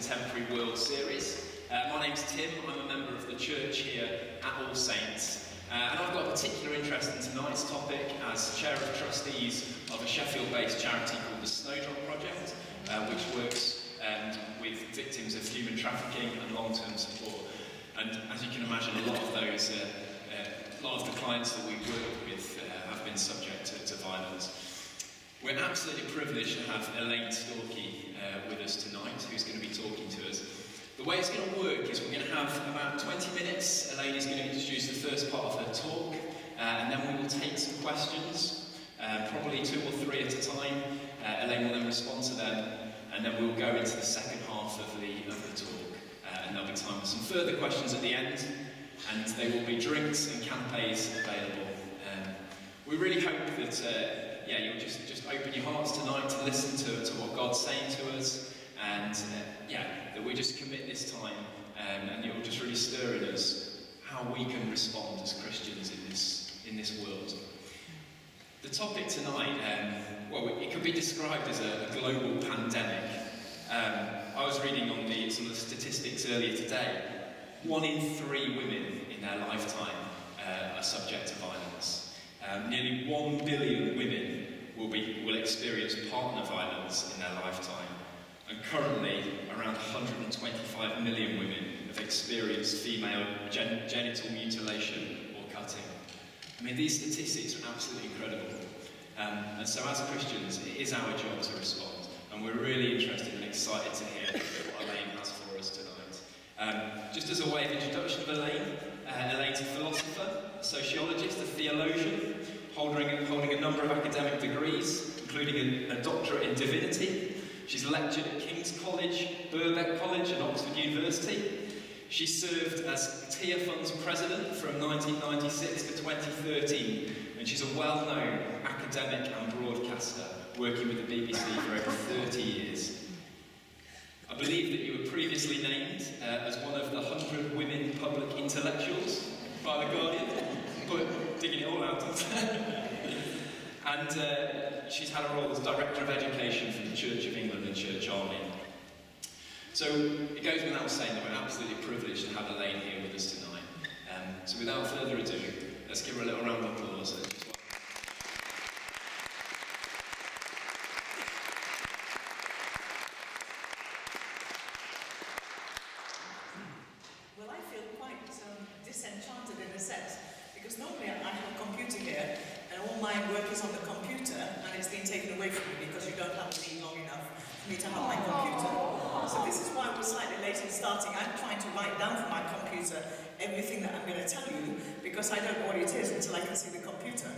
Contemporary World series. My name's Tim, I'm a member of the church here at All Saints, and I've got a particular interest in tonight's topic as Chair of Trustees of a Sheffield-based charity called the Snowdrop Project, which works with victims of human trafficking and long-term support. And as you can imagine, a lot of the clients that we work with have been subject to violence. We're absolutely privileged to have Elaine Storkey with us tonight, who's going to be talking to us. The way it's going to work is we're going to have about 20 minutes. Elaine is going to introduce the first part of her talk, and then we will take some questions, probably 2 or 3 at a time. Elaine will then respond to them, and then we'll go into the second half of the talk, and there'll be time for some further questions at the end, and there will be drinks and canapes available. We really hope that you'll just open your hearts tonight to listen to what God's saying to us, and that we just commit this time, and it will just really stir in us how we can respond as Christians in this world. The topic tonight, it could be described as a global pandemic. I was reading on some of the statistics earlier today. 1 in 3 women in their lifetime are subject to violence. Nearly 1 billion women will experience partner violence in their lifetime, and currently around 125 million women have experienced female genital mutilation or cutting. I mean, these statistics are absolutely incredible, and so as Christians it is our job to respond, and we're really interested and excited to hear what Elaine has for us tonight. Just as a way of introduction of Elaine, Elaine's a philosopher, a sociologist, a theologian, holding a number of academic degrees, including a doctorate in divinity. She's lectured at King's College, Birkbeck College and Oxford University. She served as Tia Fund's president from 1996 to 2013, and she's a well-known academic and broadcaster, working with the BBC for over 30 years. I believe that you were previously named as one of the 100 women public intellectuals by The Guardian, but digging it all out. And she's had a role as Director of Education for the Church of England and Church Army. So it goes without saying that we're absolutely privileged to have Elaine here with us tonight. So without further ado, let's give her a little round of applause. Well, I feel quite disenchanted in a sense, because normally I have a computer here, and all my work is on the computer, and it's been taken away from me because you don't have me long enough for me to have my computer. So this is why we're slightly late in starting. I'm trying to write down from my computer everything that I'm going to tell you, because I don't know what it is until I can see the computer.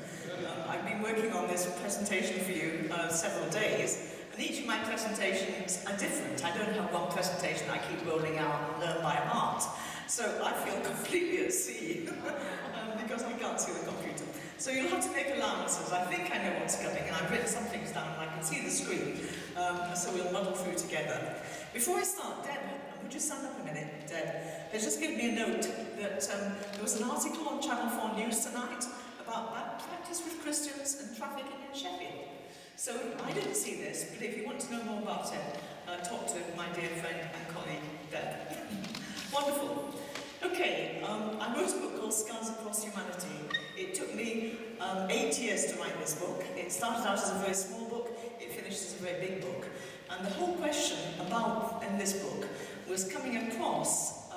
I've been working on this presentation for you several days, and each of my presentations are different. I don't have one presentation I keep rolling out and learn by heart. So I feel completely at sea because I can't see the computer. So you'll have to make allowances. I think I know what's coming, and I've written some things down and I can see the screen. So we'll muddle through together. Before I start, Deb, would you stand up a minute, Deb? Just give me a note that there was an article on Channel 4 News tonight about bad practice with Christians and trafficking in Sheffield. So I didn't see this, but if you want to know more about it, talk to my dear friend and colleague, Deb. Wonderful. Okay, I wrote a book called Scars Across Humanity. It took me 8 years to write this book. It started out as a very small book, it finished as a very big book. And the whole question in this book was coming across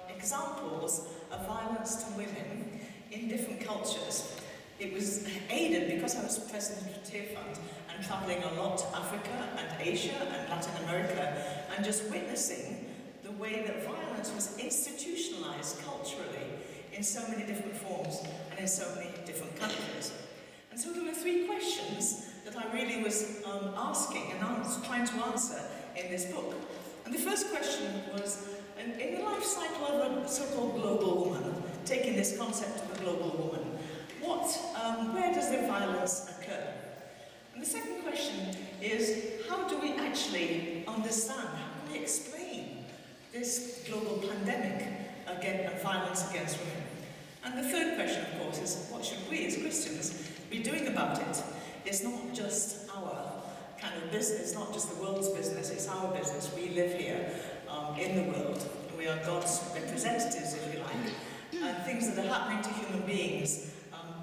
examples of violence to women in different cultures. It was aided because I was president of Tia Fund and travelling a lot to Africa and Asia and Latin America, and just witnessing the way that violence was institutionalized culturally in so many different forms and in so many different countries. And so there were 3 questions that I really was asking and trying to answer in this book. And the first question was, in the life cycle of a so-called global woman, taking this concept of a global woman, where does the violence occur? And the second question is, how do we actually understand, how can we explain this global pandemic of violence against women? And the third question, of course, is what should we as Christians be doing about it? It's not just our kind of business, it's not just the world's business, it's our business. We live here in the world. We are God's representatives, if you like. And things that are happening to human beings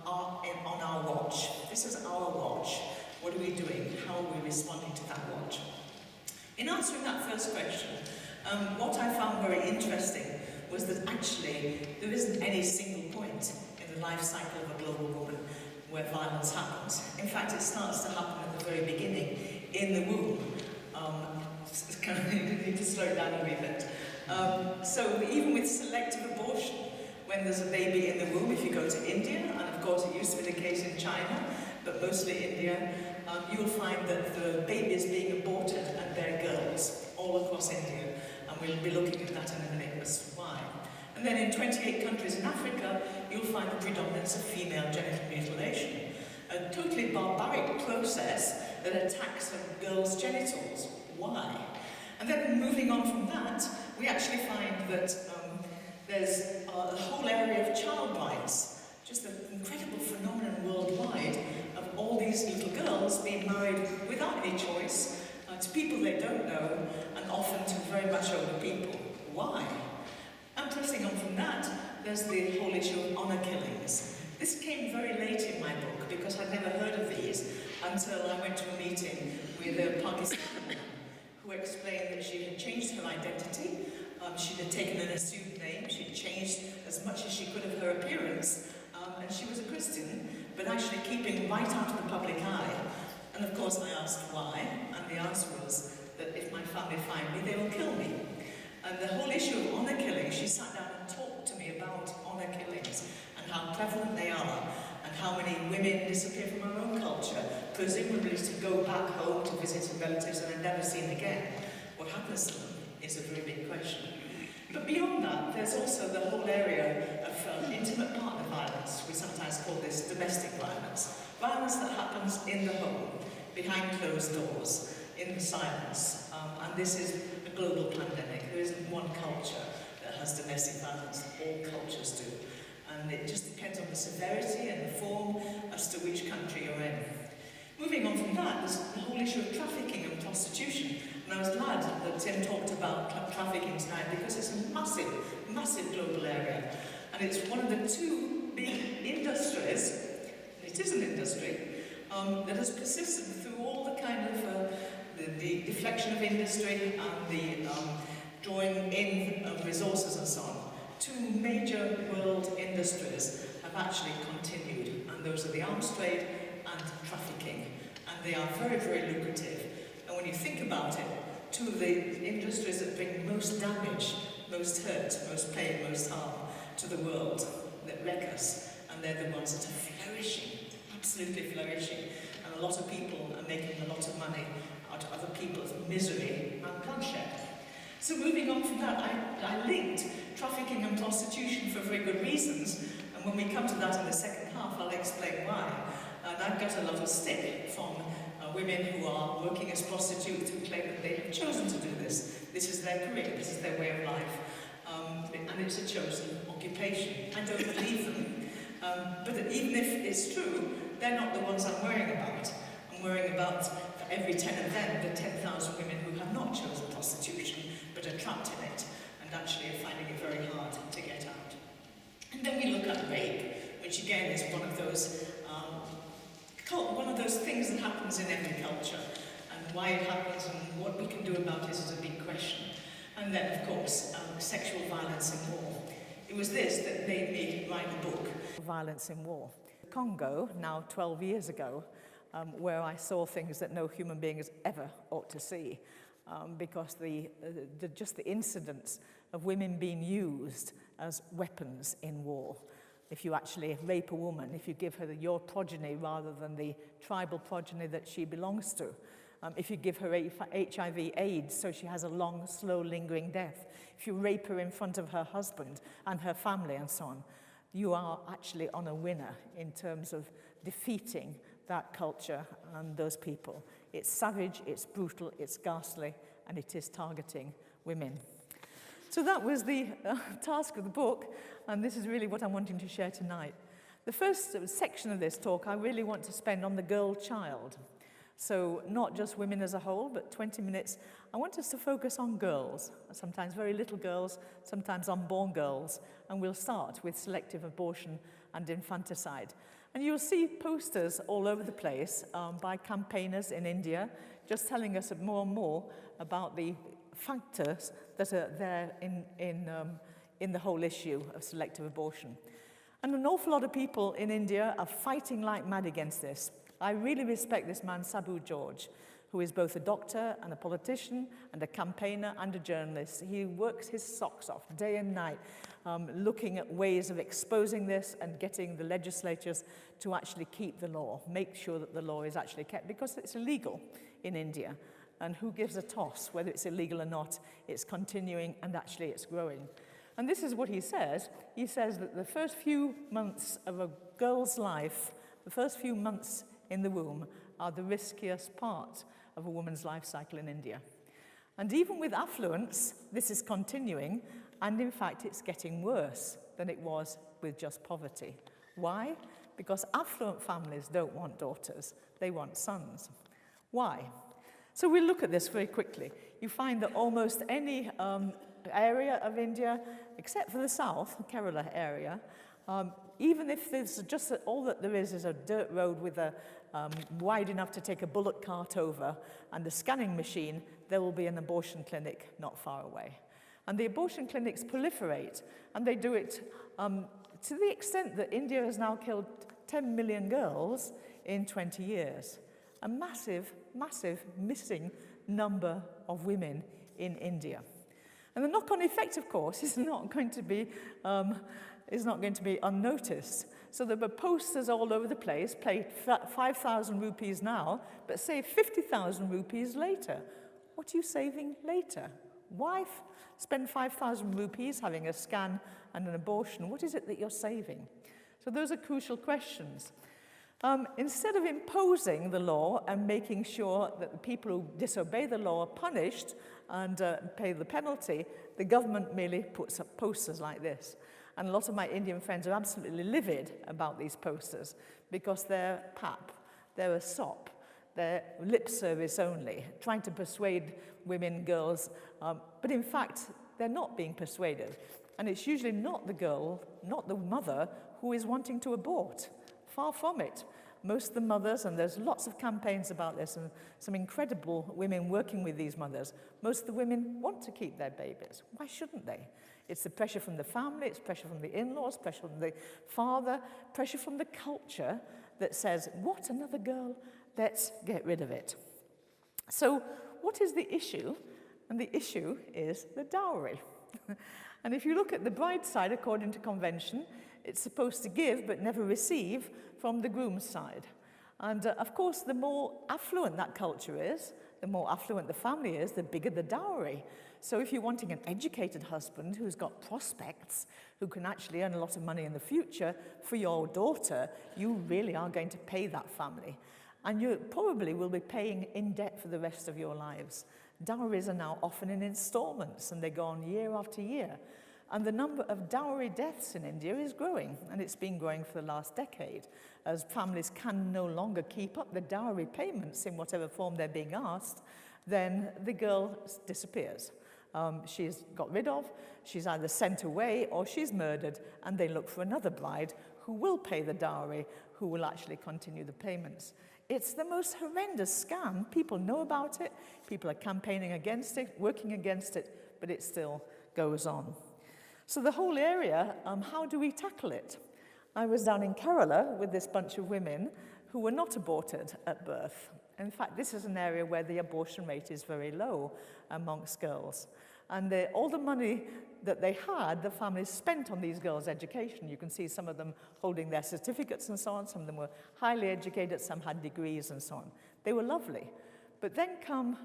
on our watch. This is our watch. What are we doing? How are we responding to that watch? In answering that first question, what I found very interesting was that actually there isn't any single point in the life cycle of a global woman where violence happens. In fact, it starts to happen at the very beginning, in the womb. You need to slow it down a wee bit. So even with selective abortion, when there's a baby in the womb, if you go to India, and of course it used to be the case in China, but mostly India, you'll find that the babies being aborted and they're girls all across India, and we'll be looking at that in a minute as to why. And then in 28 countries in Africa, you'll find the predominance of female genital mutilation, a totally barbaric process that attacks a girl's genitals. Why? And then moving on from that, we actually find that there's a whole area of child rights, just an incredible phenomenon worldwide of all these little girls being married without any choice to people they don't know, and often to very much older people. Why? And pressing on from that, there's the whole issue of honour killings. This came very late in my book because I'd never heard of these until I went to a meeting with a Pakistani woman who explained that she had changed her identity. She had taken an assumed name, she'd changed as much as she could of her appearance, and she was a Christian, but actually keeping right out of the public eye. And of course I asked why, and the answer was that if my family find me, they will kill me. And the whole issue of honour killing, she sat down and talked to me about honour killings, and how prevalent they are, and how many women disappear from our own culture, presumably to go back home to visit relatives and are never seen again. What happens to them is a very big question. But beyond that, there's also the whole area of intimate partner violence. We sometimes call this domestic violence. Violence that happens in the home, behind closed doors, in the silence. And this is a global pandemic. There isn't one culture that has domestic violence. All cultures do. And it just depends on the severity and the form as to which country you're in. Moving on from that, there's the whole issue of trafficking and prostitution. And I was glad that Tim talked about trafficking tonight because it's a massive, massive global area. And it's one of the two big industries, it is an industry, that has persisted through all the kind of the deflection of industry and the drawing in of resources and so on. Two major world industries have actually continued, and those are the arms trade and trafficking. And they are very, very lucrative. And when you think about it, two of the industries that bring most damage, most hurt, most pain, most harm to the world, that wreck us, and they're the ones that are flourishing, absolutely flourishing. And a lot of people are making a lot of money out of other people's misery and bloodshed. So moving on from that, I linked trafficking and prostitution for very good reasons, and when we come to that in the second half, I'll explain why. And I've got a lot of stick from women who are working as prostitutes who claim that they have chosen to do this. This is their career, this is their way of life, and it's a chosen occupation. I don't believe them, but even if it's true, they're not the ones I'm worrying about. I'm worrying about, for every 10 of them, the 10,000 women who have not chosen prostitution, but are trapped in it, and actually are finding it very hard to get out. And then we look at rape, which again is one of those things that happens in every culture, and why it happens and what we can do about it is a big question. And then, of course, sexual violence in war. It was this that made me write the book, Violence in War. Congo, now 12 years ago, where I saw things that no human being has ever ought to see, because just the incidents of women being used as weapons in war. If you actually rape a woman, if you give her your progeny rather than the tribal progeny that she belongs to, if you give her HIV/AIDS so she has a long, slow, lingering death, if you rape her in front of her husband and her family and so on, you are actually on a winner in terms of defeating that culture and those people. It's savage, it's brutal, it's ghastly, and it is targeting women. So that was the task of the book, and this is really what I'm wanting to share tonight. The first section of this talk I really want to spend on the girl child. So not just women as a whole, but 20 minutes. I want us to focus on girls, sometimes very little girls, sometimes unborn girls. And we'll start with selective abortion and infanticide. And you'll see posters all over the place by campaigners in India, just telling us more and more about the factors that are there in the whole issue of selective abortion. And an awful lot of people in India are fighting like mad against this. I really respect this man, Sabu George, who is both a doctor and a politician and a campaigner and a journalist. He works his socks off day and night, looking at ways of exposing this and getting the legislatures to actually keep the law, make sure that the law is actually kept, because it's illegal in India. And who gives a toss whether it's illegal or not? It's continuing, and actually it's growing. And this is what he says. He says that the first few months of a girl's life, the first few months in the womb, are the riskiest part of a woman's life cycle in India. And even with affluence, this is continuing, and in fact it's getting worse than it was with just poverty. Why? Because affluent families don't want daughters, they want sons. Why? So we'll look at this very quickly. You find that almost any area of India, except for the south, the Kerala area, even if there's just all that there is a dirt road with a wide enough to take a bullock cart over and a scanning machine, there will be an abortion clinic not far away. And the abortion clinics proliferate, and they do it to the extent that India has now killed 10 million girls in 20 years. A massive, massive missing number of women in India. And the knock-on effect, of course, is not going to be unnoticed. So there were posters all over the place, pay 5,000 rupees now, but save 50,000 rupees later. What are you saving later? Why spend 5,000 rupees having a scan and an abortion? What is it that you're saving? So those are crucial questions. Instead of imposing the law and making sure that the people who disobey the law are punished and pay the penalty, the government merely puts up posters like this. And a lot of my Indian friends are absolutely livid about these posters because they're pap, they're a sop, they're lip service only, trying to persuade women, girls, but in fact, they're not being persuaded. And it's usually not the girl, not the mother, who is wanting to abort. Far from it. Most of the mothers, and there's lots of campaigns about this, and some incredible women working with these mothers, most of the women want to keep their babies. Why shouldn't they? It's the pressure from the family, it's pressure from the in-laws, pressure from the father, pressure from the culture that says, what, another girl? Let's get rid of it. So what is the issue? And the issue is the dowry. And if you look at the bride's side, according to convention, it's supposed to give but never receive from the groom's side. And of course, the more affluent that culture is, the more affluent the family is, the bigger the dowry. So if you're wanting an educated husband who's got prospects, who can actually earn a lot of money in the future for your daughter, you really are going to pay that family. And you probably will be paying in debt for the rest of your lives. Dowries are now often in installments, and they go on year after year. And the number of dowry deaths in India is growing, and it's been growing for the last decade, as families can no longer keep up the dowry payments in whatever form they're being asked, then the girl disappears. She's got rid of, she's either sent away, or she's murdered, and they look for another bride who will pay the dowry, who will actually continue the payments. It's the most horrendous scam. People know about it, people are campaigning against it, working against it, but it still goes on. So the whole area, how do we tackle it? I was down in Kerala with this bunch of women who were not aborted at birth. In fact, this is an area where the abortion rate is very low amongst girls. And all the money that they had, the families spent on these girls' education. You can see some of them holding their certificates and so on. Some of them were highly educated, some had degrees and so on. They were lovely. But then come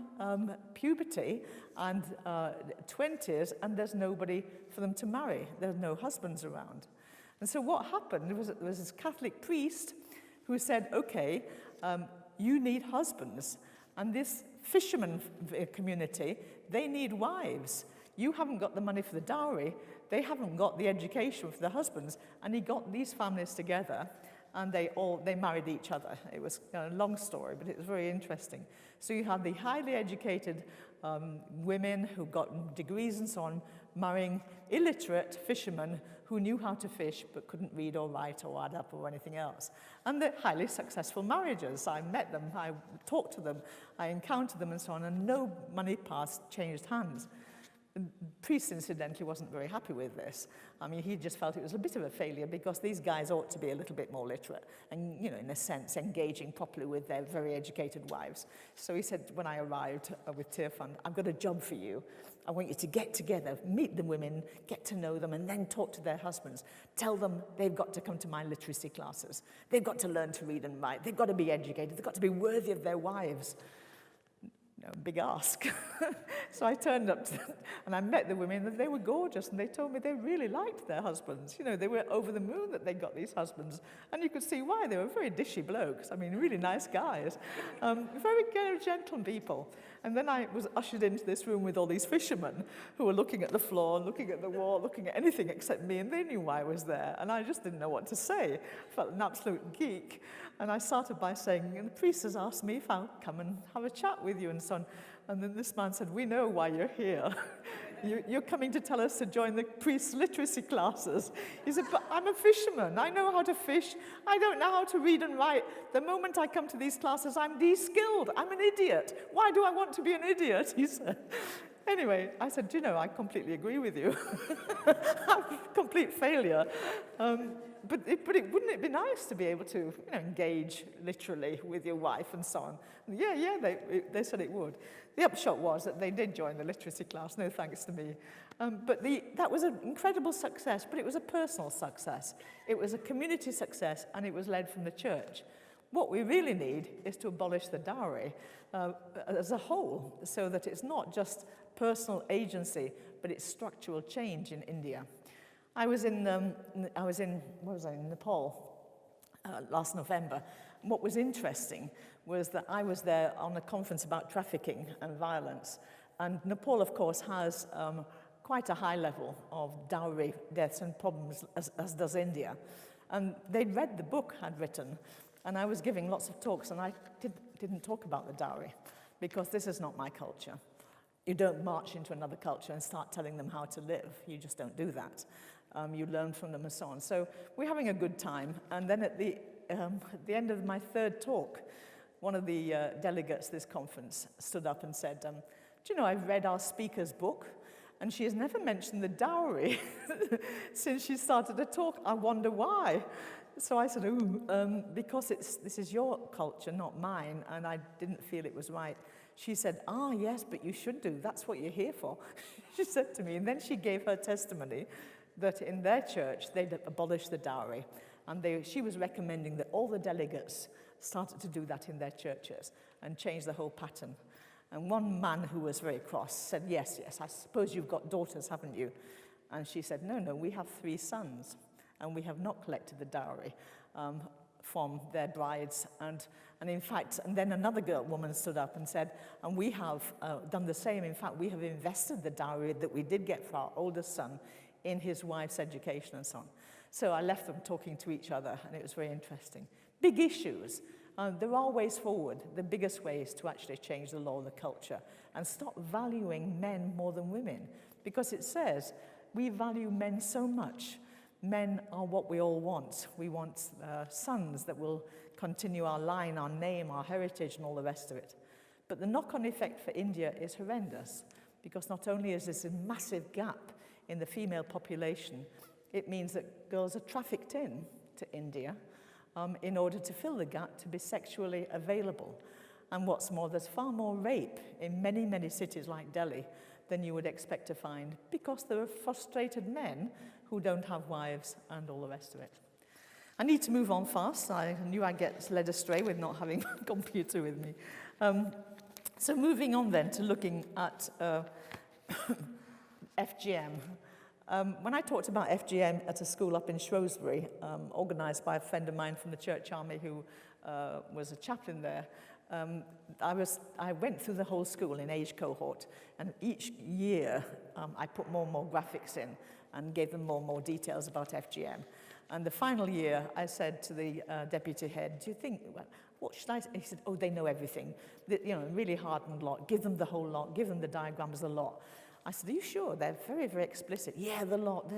puberty and 20s, and there's nobody for them to marry. There's no husbands around. And so what happened was that there was this Catholic priest who said, okay, you need husbands. And this fisherman community, they need wives. You haven't got the money for the dowry. They haven't got the education for the husbands. And he got these families together, and they married each other. It was a long story, but it was very interesting. So you had the highly educated women who got degrees and so on, marrying illiterate fishermen who knew how to fish but couldn't read or write or add up or anything else. And they're highly successful marriages. I met them, I talked to them, I encountered them and so on, and no money changed hands. The priest, incidentally, wasn't very happy with this. I mean, he just felt it was a bit of a failure because these guys ought to be a little bit more literate and, you know, in a sense, engaging properly with their very educated wives. So he said, when I arrived with Tear Fund, I've got a job for you. I want you to get together, meet the women, get to know them, and then talk to their husbands. Tell them they've got to come to my literacy classes. They've got to learn to read and write. They've got to be educated. They've got to be worthy of their wives. Big ask. So I turned up and I met the women, and they were gorgeous, and they told me they really liked their husbands. You know, they were over the moon that they got these husbands, and you could see why. They were very dishy blokes. I mean, really nice guys, very gentle people. And then I was ushered into this room with all these fishermen who were looking at the floor, looking at the wall, looking at anything except me, and they knew why I was there, and I just didn't know what to say. I felt an absolute geek. And I started by saying, the priest has asked me if I'll come and have a chat with you and so on. And then this man said, we know why you're here. You're coming to tell us to join the priest's literacy classes. He said, but I'm a fisherman. I know how to fish. I don't know how to read and write. The moment I come to these classes, I'm de-skilled. I'm an idiot. Why do I want to be an idiot? He said. Anyway, I said, do you know, I completely agree with you. I'm a complete failure. But wouldn't it be nice to be able to, you know, engage literally with your wife and so on? Yeah, they said it would. The upshot was that they did join the literacy class, no thanks to me. But that was an incredible success, but it was a personal success. It was a community success, and it was led from the church. What we really need is to abolish the dowry as a whole, so that it's not just personal agency, but it's structural change in India. I was in Nepal last November. And what was interesting was that I was there on a conference about trafficking and violence. And Nepal, of course, has quite a high level of dowry deaths and problems, as does India. And they'd read the book I'd written, and I was giving lots of talks, and I didn't talk about the dowry, because this is not my culture. You don't march into another culture and start telling them how to live. You just don't do that. You learn from them and so on. So we're having a good time. And then at the end of my third talk, one of the delegates to this conference stood up and said, do you know, I've read our speaker's book, and she has never mentioned the dowry since she started to talk. I wonder why. So I said, because this is your culture, not mine, and I didn't feel it was right. She said, yes, but you should do. That's what you're here for, she said to me. And then she gave her testimony that in their church, they'd abolished the dowry. And she was recommending that all the delegates started to do that in their churches and change the whole pattern. And one man who was very cross said, yes, I suppose you've got daughters, haven't you? And she said, no, we have 3 sons, and we have not collected the dowry from their brides. And in fact, and then another woman stood up and said, and we have done the same. In fact, we have invested the dowry that we did get for our oldest son in his wife's education and so on. So I left them talking to each other, and it was very interesting. Big issues. There are ways forward. The biggest way is to actually change the law of the culture and stop valuing men more than women, because it says we value men so much. Men are what we all want. We want sons that will continue our line, our name, our heritage, and all the rest of it. But the knock-on effect for India is horrendous, because not only is this a massive gap in the female population, it means that girls are trafficked in to India in order to fill the gap, to be sexually available. And what's more, there's far more rape in many, many cities like Delhi than you would expect to find, because there are frustrated men who don't have wives and all the rest of it. I need to move on fast. I knew I'd get led astray with not having my computer with me. So moving on then to looking at FGM. When I talked about FGM at a school up in Shrewsbury, organised by a friend of mine from the Church Army who was a chaplain there, I went through the whole school in age cohort, and each year I put more and more graphics in and gave them more and more details about FGM. And the final year, I said to the deputy head, do you think, well, what should I say? He said, oh, they know everything. Really hardened lot. Give them the whole lot. Give them the diagrams, the lot. I said, are you sure? They're very, very explicit. Yeah, the lot.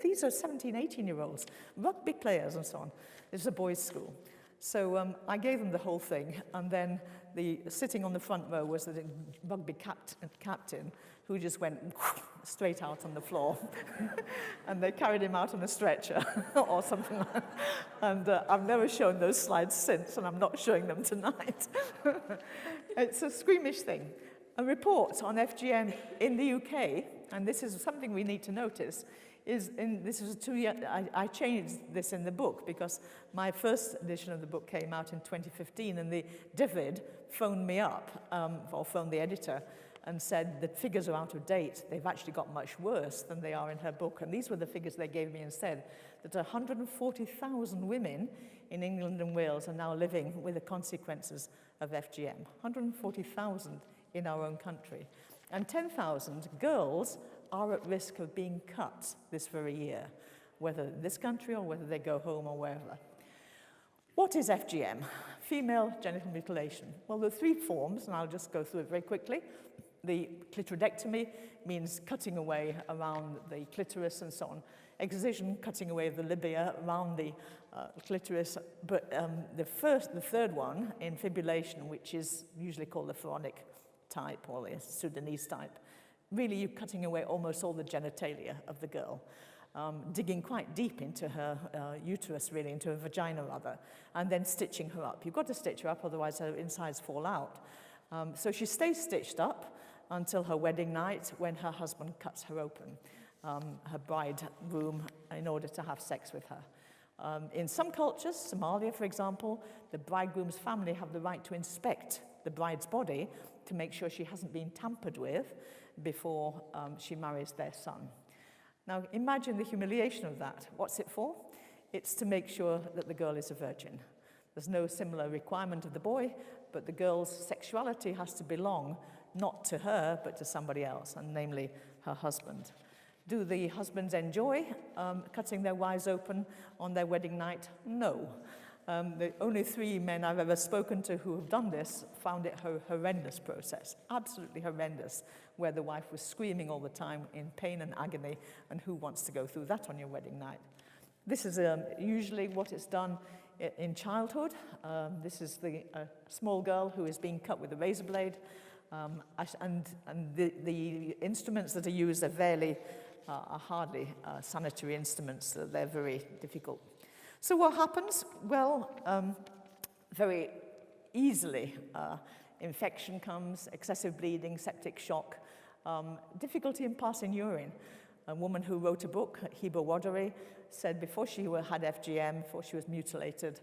These are 17, 18-year-olds, rugby players and so on. It's a boys' school. So I gave them the whole thing, and then sitting on the front row was the rugby captain who just went straight out on the floor. And they carried him out on a stretcher or something like that. And I've never shown those slides since, and I'm not showing them tonight. It's a squeamish thing. A report on FGM in the UK, and this is something we need to notice, I changed this in the book because my first edition of the book came out in 2015, and the David phoned me up, or phoned the editor, and said the figures are out of date. They've actually got much worse than they are in her book. And these were the figures they gave me and said that 140,000 women in England and Wales are now living with the consequences of FGM. 140,000 in our own country. And 10,000 girls are at risk of being cut this very year, whether in this country or whether they go home or wherever. What is FGM? Female genital mutilation. Well, there are three forms, and I'll just go through it very quickly. The clitoridectomy means cutting away around the clitoris and so on. Excision, cutting away the labia around the clitoris. But the third one, infibulation, which is usually called the pharaonic type or the Sudanese type, really you're cutting away almost all the genitalia of the girl, digging quite deep into her uterus, really, into her vagina rather, and then stitching her up. You've got to stitch her up, otherwise her insides fall out. So she stays stitched up until her wedding night, when her husband cuts her open, her bride room, in order to have sex with her. In some cultures, Somalia for example, the bridegroom's family have the right to inspect the bride's body to make sure she hasn't been tampered with before she marries their son. Now imagine the humiliation of that. What's it for? It's to make sure that the girl is a virgin. There's no similar requirement of the boy, but the girl's sexuality has to belong not to her, but to somebody else, and namely her husband. Do the husbands enjoy cutting their wives open on their wedding night? No. The only 3 men I've ever spoken to who have done this found it a horrendous process, absolutely horrendous, where the wife was screaming all the time in pain and agony, and who wants to go through that on your wedding night? This is usually what it's done in childhood. This is the small girl who is being cut with a razor blade, and the instruments that are used are hardly sanitary instruments. They're very difficult. So what happens? Well, very easily, infection comes, excessive bleeding, septic shock, difficulty in passing urine. A woman who wrote a book, Heba Wadari, said before she had FGM, before she was mutilated,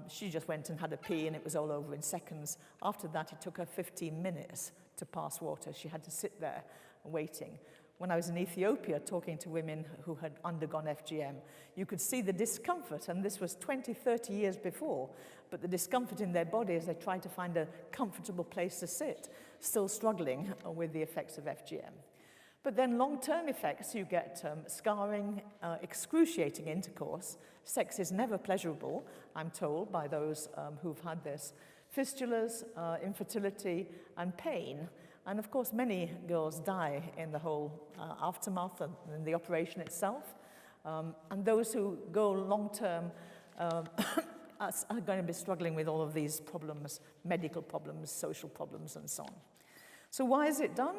she just went and had a pee and it was all over in seconds. After that, it took her 15 minutes to pass water. She had to sit there waiting. When I was in Ethiopia talking to women who had undergone FGM, you could see the discomfort, and this was 20, 30 years before, but the discomfort in their body as they tried to find a comfortable place to sit, still struggling with the effects of FGM. But then long-term effects, you get scarring, excruciating intercourse. Sex is never pleasurable, I'm told, by those who've had this. Fistulas, infertility, and pain. And of course, many girls die in the whole aftermath and in the operation itself. And those who go long-term are going to be struggling with all of these problems, medical problems, social problems, and so on. So why is it done?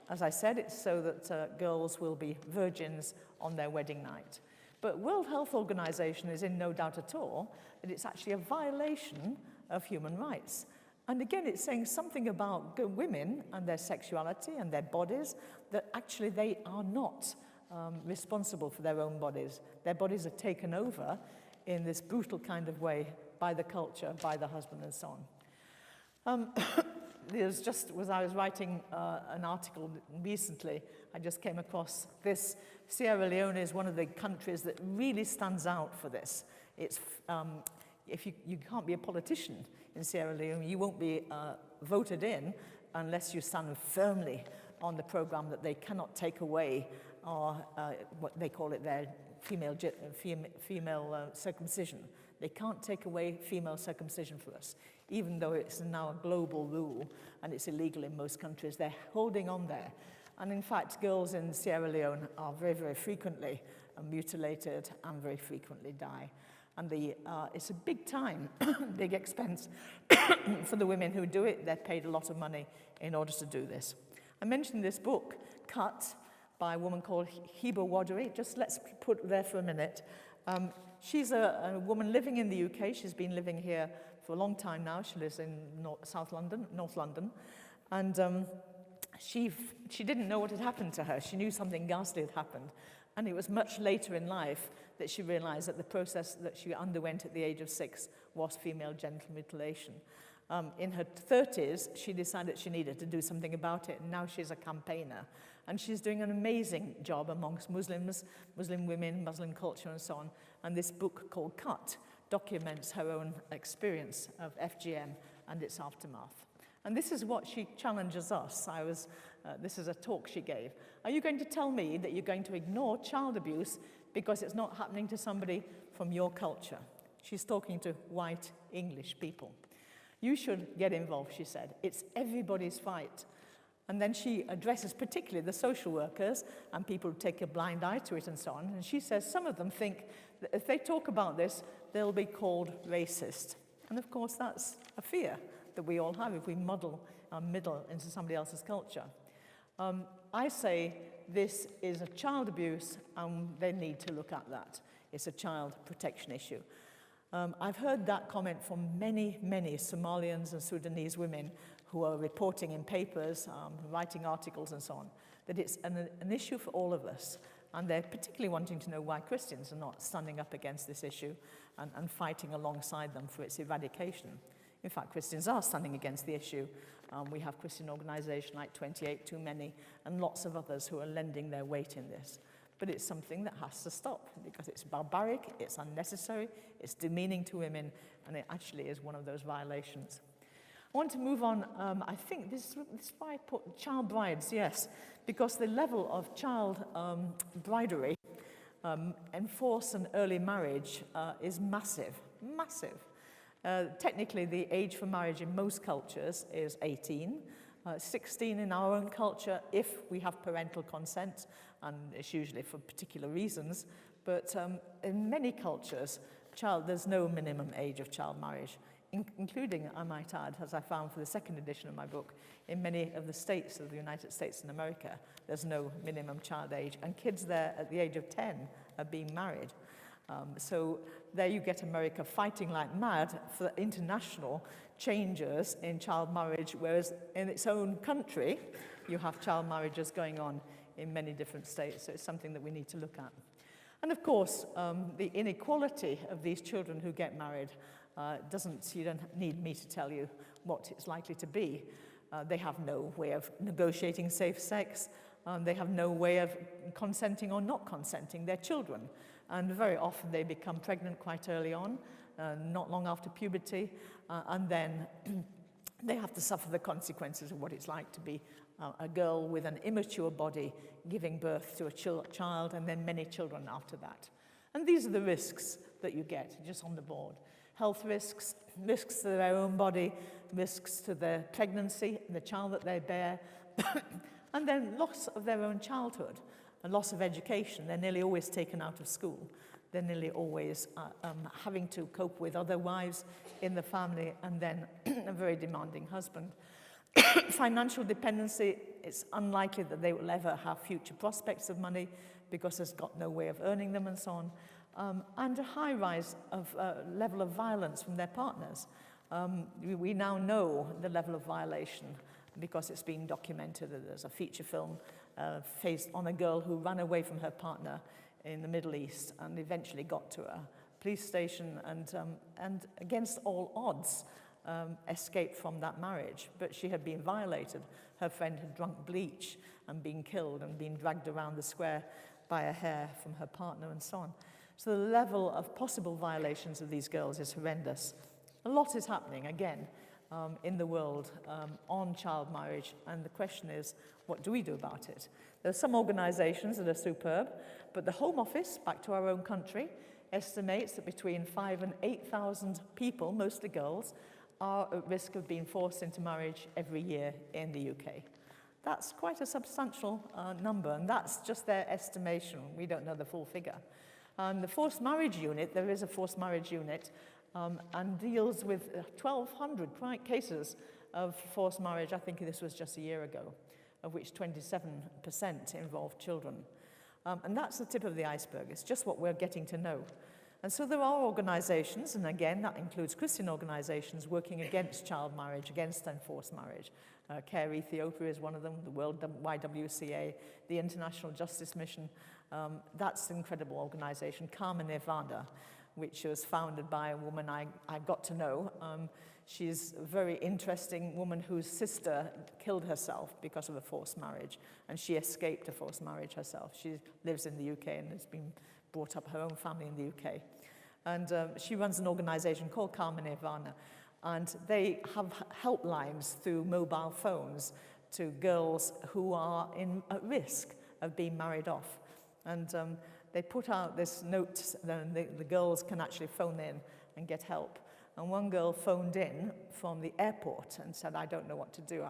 As I said, it's so that girls will be virgins on their wedding night. But World Health Organization is in no doubt at all that it's actually a violation of human rights. And again, it's saying something about women and their sexuality and their bodies, that actually they are not responsible for their own bodies. Their bodies are taken over in this brutal kind of way by the culture, by the husband, and so on. There's just, as I was writing an article recently, I just came across this. Sierra Leone is one of the countries that really stands out for this. It's if you can't be a politician in Sierra Leone, you won't be voted in unless you stand firmly on the program that they cannot take away, or what they call it their female circumcision. They can't take away female circumcision for us, even though it's now a global rule and it's illegal in most countries. They're holding on there. And in fact, girls in Sierra Leone are very, very frequently mutilated and very frequently die. And it's a big time, big expense for the women who do it. They're paid a lot of money in order to do this. I mentioned this book, Cut, by a woman called Heba Wadri. Just let's put there for a minute. She's a woman living in the UK. She's been living here for a long time now. She lives in North London. And she didn't know what had happened to her. She knew something ghastly had happened. And it was much later in life that she realized that the process that she underwent at the age of 6 was female genital mutilation. In her 30s, she decided she needed to do something about it, and now she's a campaigner. And she's doing an amazing job amongst Muslims, Muslim women, Muslim culture, and so on. And this book called Cut documents her own experience of FGM and its aftermath. And this is what she challenges us. This is a talk she gave. Are you going to tell me that you're going to ignore child abuse because it's not happening to somebody from your culture? She's talking to white English people. You should get involved, she said. It's everybody's fight. And then she addresses particularly the social workers and people who take a blind eye to it and so on. And she says some of them think that if they talk about this, they'll be called racist. And of course, that's a fear that we all have if we muddle our middle into somebody else's culture. I say this is a child abuse and they need to look at that. It's a child protection issue. I've heard that comment from many, many Somalians and Sudanese women who are reporting in papers, writing articles and so on, that it's an issue for all of us. And they're particularly wanting to know why Christians are not standing up against this issue and fighting alongside them for its eradication. In fact, Christians are standing against the issue. We have Christian organizations like 28 Too Many and lots of others who are lending their weight in this. But it's something that has to stop because it's barbaric, it's unnecessary, it's demeaning to women, and it actually is one of those violations. I want to move on. I think this is why I put child brides, yes, because the level of child bridery enforced in early marriage is massive, massive. Technically, the age for marriage in most cultures is 18, 16 in our own culture if we have parental consent, and it's usually for particular reasons. But in many cultures, there's no minimum age of child marriage, including, I might add, as I found for the second edition of my book, in many of the states of the United States and America, there's no minimum child age, and kids there at the age of 10 are being married. So there you get America fighting like mad for international changes in child marriage, whereas in its own country, you have child marriages going on in many different states. So it's something that we need to look at. And of course, the inequality of these children who get married you don't need me to tell you what it's likely to be. They have no way of negotiating safe sex. They have no way of consenting or not consenting their children. And very often they become pregnant quite early on, not long after puberty, and then they have to suffer the consequences of what it's like to be a girl with an immature body giving birth to a child and then many children after that. And these are the risks that you get just on the board. Health risks, risks to their own body, risks to their pregnancy, the child that they bear, and then loss of their own childhood. A loss of education. They're nearly always taken out of school. They're nearly always having to cope with other wives in the family and then a very demanding husband. Financial dependency, it's unlikely that they will ever have future prospects of money because there's got no way of earning them and so on. And a high rise of level of violence from their partners. We now know the level of violation because it's been documented. There's a feature film based on a girl who ran away from her partner in the Middle East and eventually got to a police station and against all odds escaped from that marriage. But she had been violated. Her friend had drunk bleach and been killed and been dragged around the square by a hair from her partner and so on. So the level of possible violations of these girls is horrendous. A lot is happening, again, in the world on child marriage, and the question is, what do we do about it? There are some organisations that are superb, but the Home Office, back to our own country, estimates that between 5,000 and 8,000 people, mostly girls, are at risk of being forced into marriage every year in the UK. That's quite a substantial number, and that's just their estimation. We don't know the full figure. The forced marriage unit, there is a forced marriage unit, and deals with 1,200 cases of forced marriage. I think this was just a year ago, of which 27% involved children. And that's the tip of the iceberg. It's just what we're getting to know. And so there are organizations, and again, that includes Christian organizations, working against child marriage, against enforced marriage. Care Ethiopia is one of them, the World YWCA, the International Justice Mission. That's an incredible organization. Carmen Nirvana, which was founded by a woman I got to know. She's a very interesting woman whose sister killed herself because of a forced marriage, and she escaped a forced marriage herself. She lives in the UK and has been brought up her own family in the UK. And she runs an organization called Carmen Nirvana, and they have helplines through mobile phones to girls who are at risk of being married off. And they put out this note that the girls can actually phone in and get help. And one girl phoned in from the airport and said, I don't know what to do.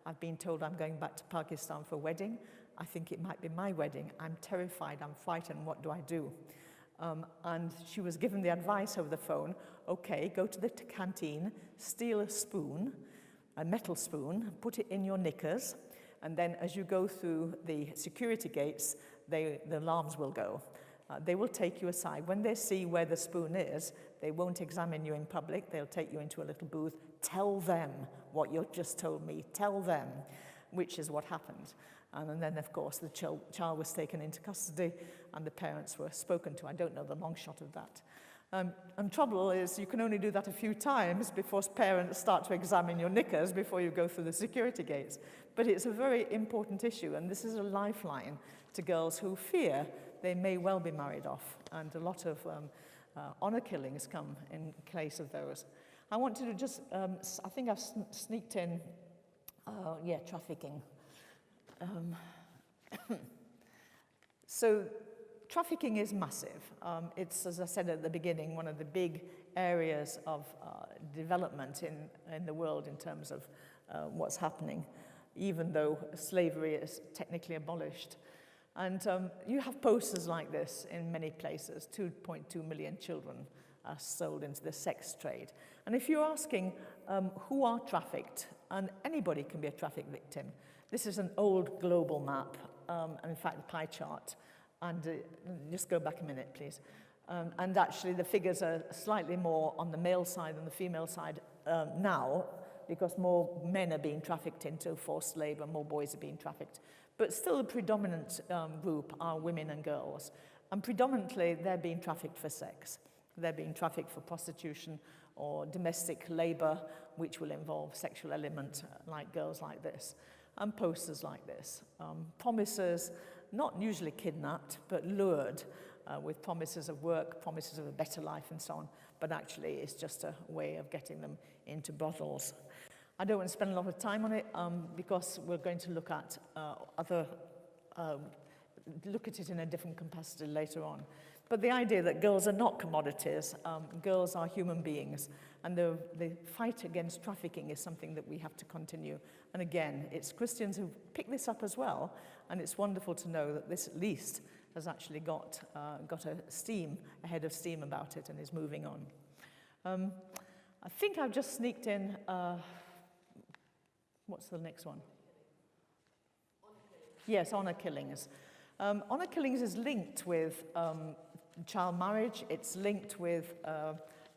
I've been told I'm going back to Pakistan for a wedding. I think it might be my wedding. I'm terrified, I'm frightened, what do I do? And she was given the advice over the phone, okay, go to the canteen, steal a spoon, a metal spoon, put it in your knickers, and then as you go through the security gates, the alarms will go. They will take you aside. When they see where the spoon is, they won't examine you in public. They'll take you into a little booth. Tell them what you've just told me. Tell them, which is what happened. And then, of course, the child was taken into custody and the parents were spoken to. I don't know the long shot of that. And trouble is you can only do that a few times before parents start to examine your knickers before you go through the security gates. But it's a very important issue, and this is a lifeline to girls who fear they may well be married off, and a lot of honor killings come in place of those. I want to just, I think I've sneaked in, trafficking. So trafficking is massive. It's, as I said at the beginning, one of the big areas of development in the world in terms of what's happening, even though slavery is technically abolished. And you have posters like this in many places. 2.2 million children are sold into the sex trade. And if you're asking who are trafficked, and anybody can be a traffic victim, this is an old global map, and in fact a pie chart. And just go back a minute, please. And actually the figures are slightly more on the male side than the female side now, because more men are being trafficked into forced labor, more boys are being trafficked. But still the predominant group are women and girls. And predominantly they're being trafficked for sex. They're being trafficked for prostitution or domestic labor, which will involve sexual element like girls like this. And posters like this. Promises, not usually kidnapped, but lured with promises of work, promises of a better life and so on. But actually it's just a way of getting them into brothels. I don't want to spend a lot of time on it because we're going to look at look at it in a different capacity later on. But the idea that girls are not commodities, girls are human beings, and the fight against trafficking is something that we have to continue. And again, it's Christians who pick this up as well, and it's wonderful to know that this at least has actually got a head of steam about it and is moving on. I think I've just sneaked in. What's the next one? Yes, honor killings. Honor killings is linked with child marriage, it's linked with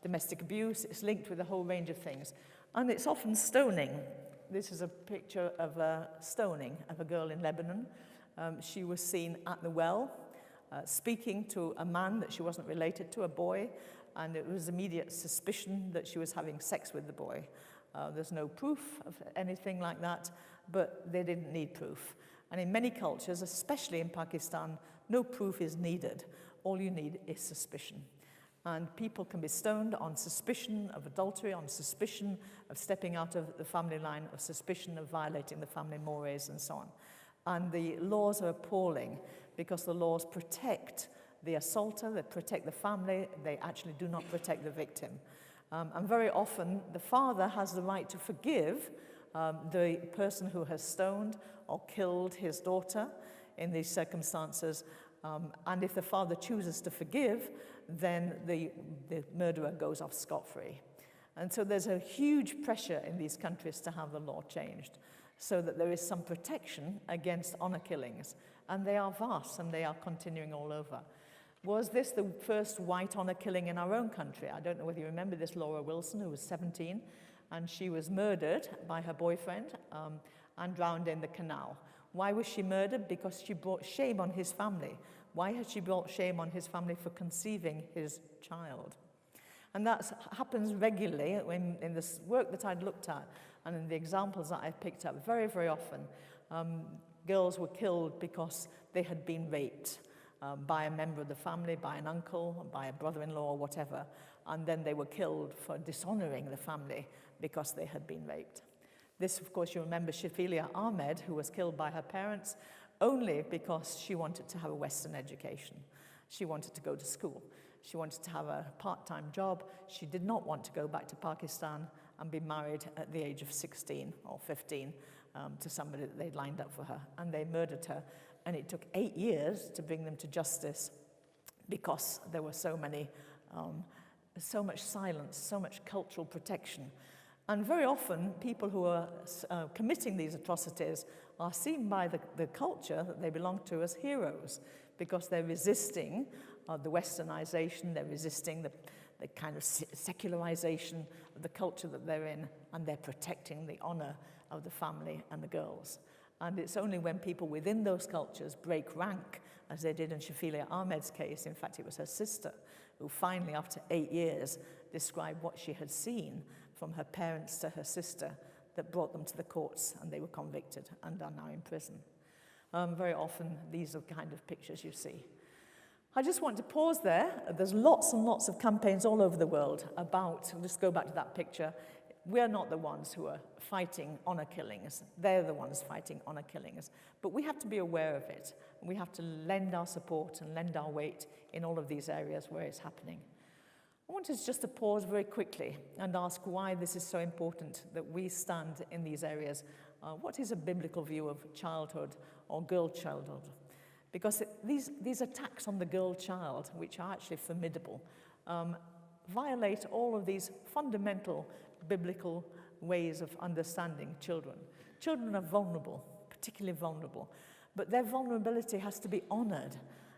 domestic abuse, it's linked with a whole range of things. And it's often stoning. This is a picture of a stoning of a girl in Lebanon. She was seen at the well, speaking to a man that she wasn't related to, a boy, and it was immediate suspicion that she was having sex with the boy. There's no proof of anything like that, but they didn't need proof. And in many cultures, especially in Pakistan, no proof is needed. all you need is suspicion. And people can be stoned on suspicion of adultery, on suspicion of stepping out of the family line, of suspicion of violating the family mores and so on. And the laws are appalling because the laws protect the assaulter, they protect the family, they actually do not protect the victim. And very often the father has the right to forgive the person who has stoned or killed his daughter in these circumstances. And if the father chooses to forgive, then the murderer goes off scot-free. And so there's a huge pressure in these countries to have the law changed so that there is some protection against honor killings. And they are vast and they are continuing all over. Was this the first white honor killing in our own country? I don't know whether you remember this Laura Wilson, who was 17, and she was murdered by her boyfriend and drowned in the canal. Why was she murdered? Because she brought shame on his family. Why had she brought shame on his family? For conceiving his child. And that happens regularly in this work that I'd looked at and in the examples that I've picked up. Very, very often, girls were killed because they had been raped by a member of the family, by an uncle, by a brother-in-law, or whatever. And then they were killed for dishonoring the family because they had been raped. This, of course, you remember Shafila Ahmed, who was killed by her parents only because she wanted to have a Western education. She wanted to go to school. She wanted to have a part-time job. She did not want to go back to Pakistan and be married at the age of 16 or 15 to somebody that they'd lined up for her. And they murdered her. And it took 8 years to bring them to justice because there were so much silence, so much cultural protection. And very often, people who are committing these atrocities are seen by the culture that they belong to as heroes because they're resisting the westernization, they're resisting the kind of secularization of the culture that they're in, and they're protecting the honor of the family and the girls. And it's only when people within those cultures break rank, as they did in Shafila Ahmed's case, in fact it was her sister, who finally, after 8 years, described what she had seen from her parents to her sister, that brought them to the courts, and they were convicted and are now in prison. Very often, these are the kind of pictures you see. I just want to pause there. There's lots and lots of campaigns all over the world about, just go back to that picture, we're not the ones who are fighting honor killings. They're the ones fighting honor killings. But we have to be aware of it. We have to lend our support and lend our weight in all of these areas where it's happening. I wanted just to pause very quickly and ask why this is so important that we stand in these areas. What is a biblical view of childhood or girl childhood? Because these attacks on the girl child, which are actually formidable, violate all of these fundamental biblical ways of understanding children. Children are vulnerable, particularly vulnerable, but their vulnerability has to be honored,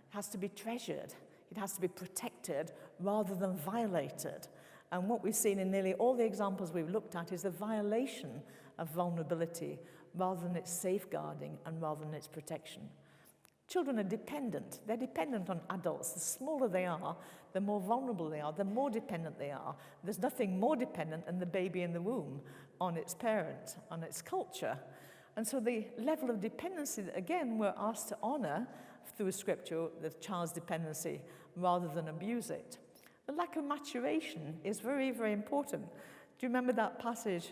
has to be treasured, it has to be protected rather than violated. And what we've seen in nearly all the examples we've looked at is the violation of vulnerability rather than its safeguarding and rather than its protection. Children are dependent. They're dependent on adults. The smaller they are, the more vulnerable they are, the more dependent they are. There's nothing more dependent than the baby in the womb on its parent, on its culture. And so the level of dependency that, again, we're asked to honor through Scripture, the child's dependency, rather than abuse it. The lack of maturation is very, very important. Do you remember that passage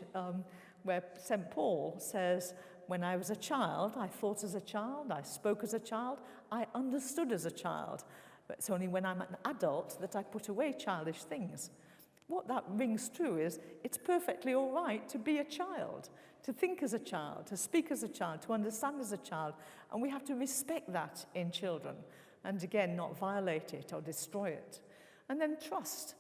where St. Paul says, when I was a child, I thought as a child, I spoke as a child, I understood as a child. But it's only when I'm an adult that I put away childish things. What that rings true is it's perfectly all right to be a child, to think as a child, to speak as a child, to understand as a child. And we have to respect that in children. And again, not violate it or destroy it. And then trust.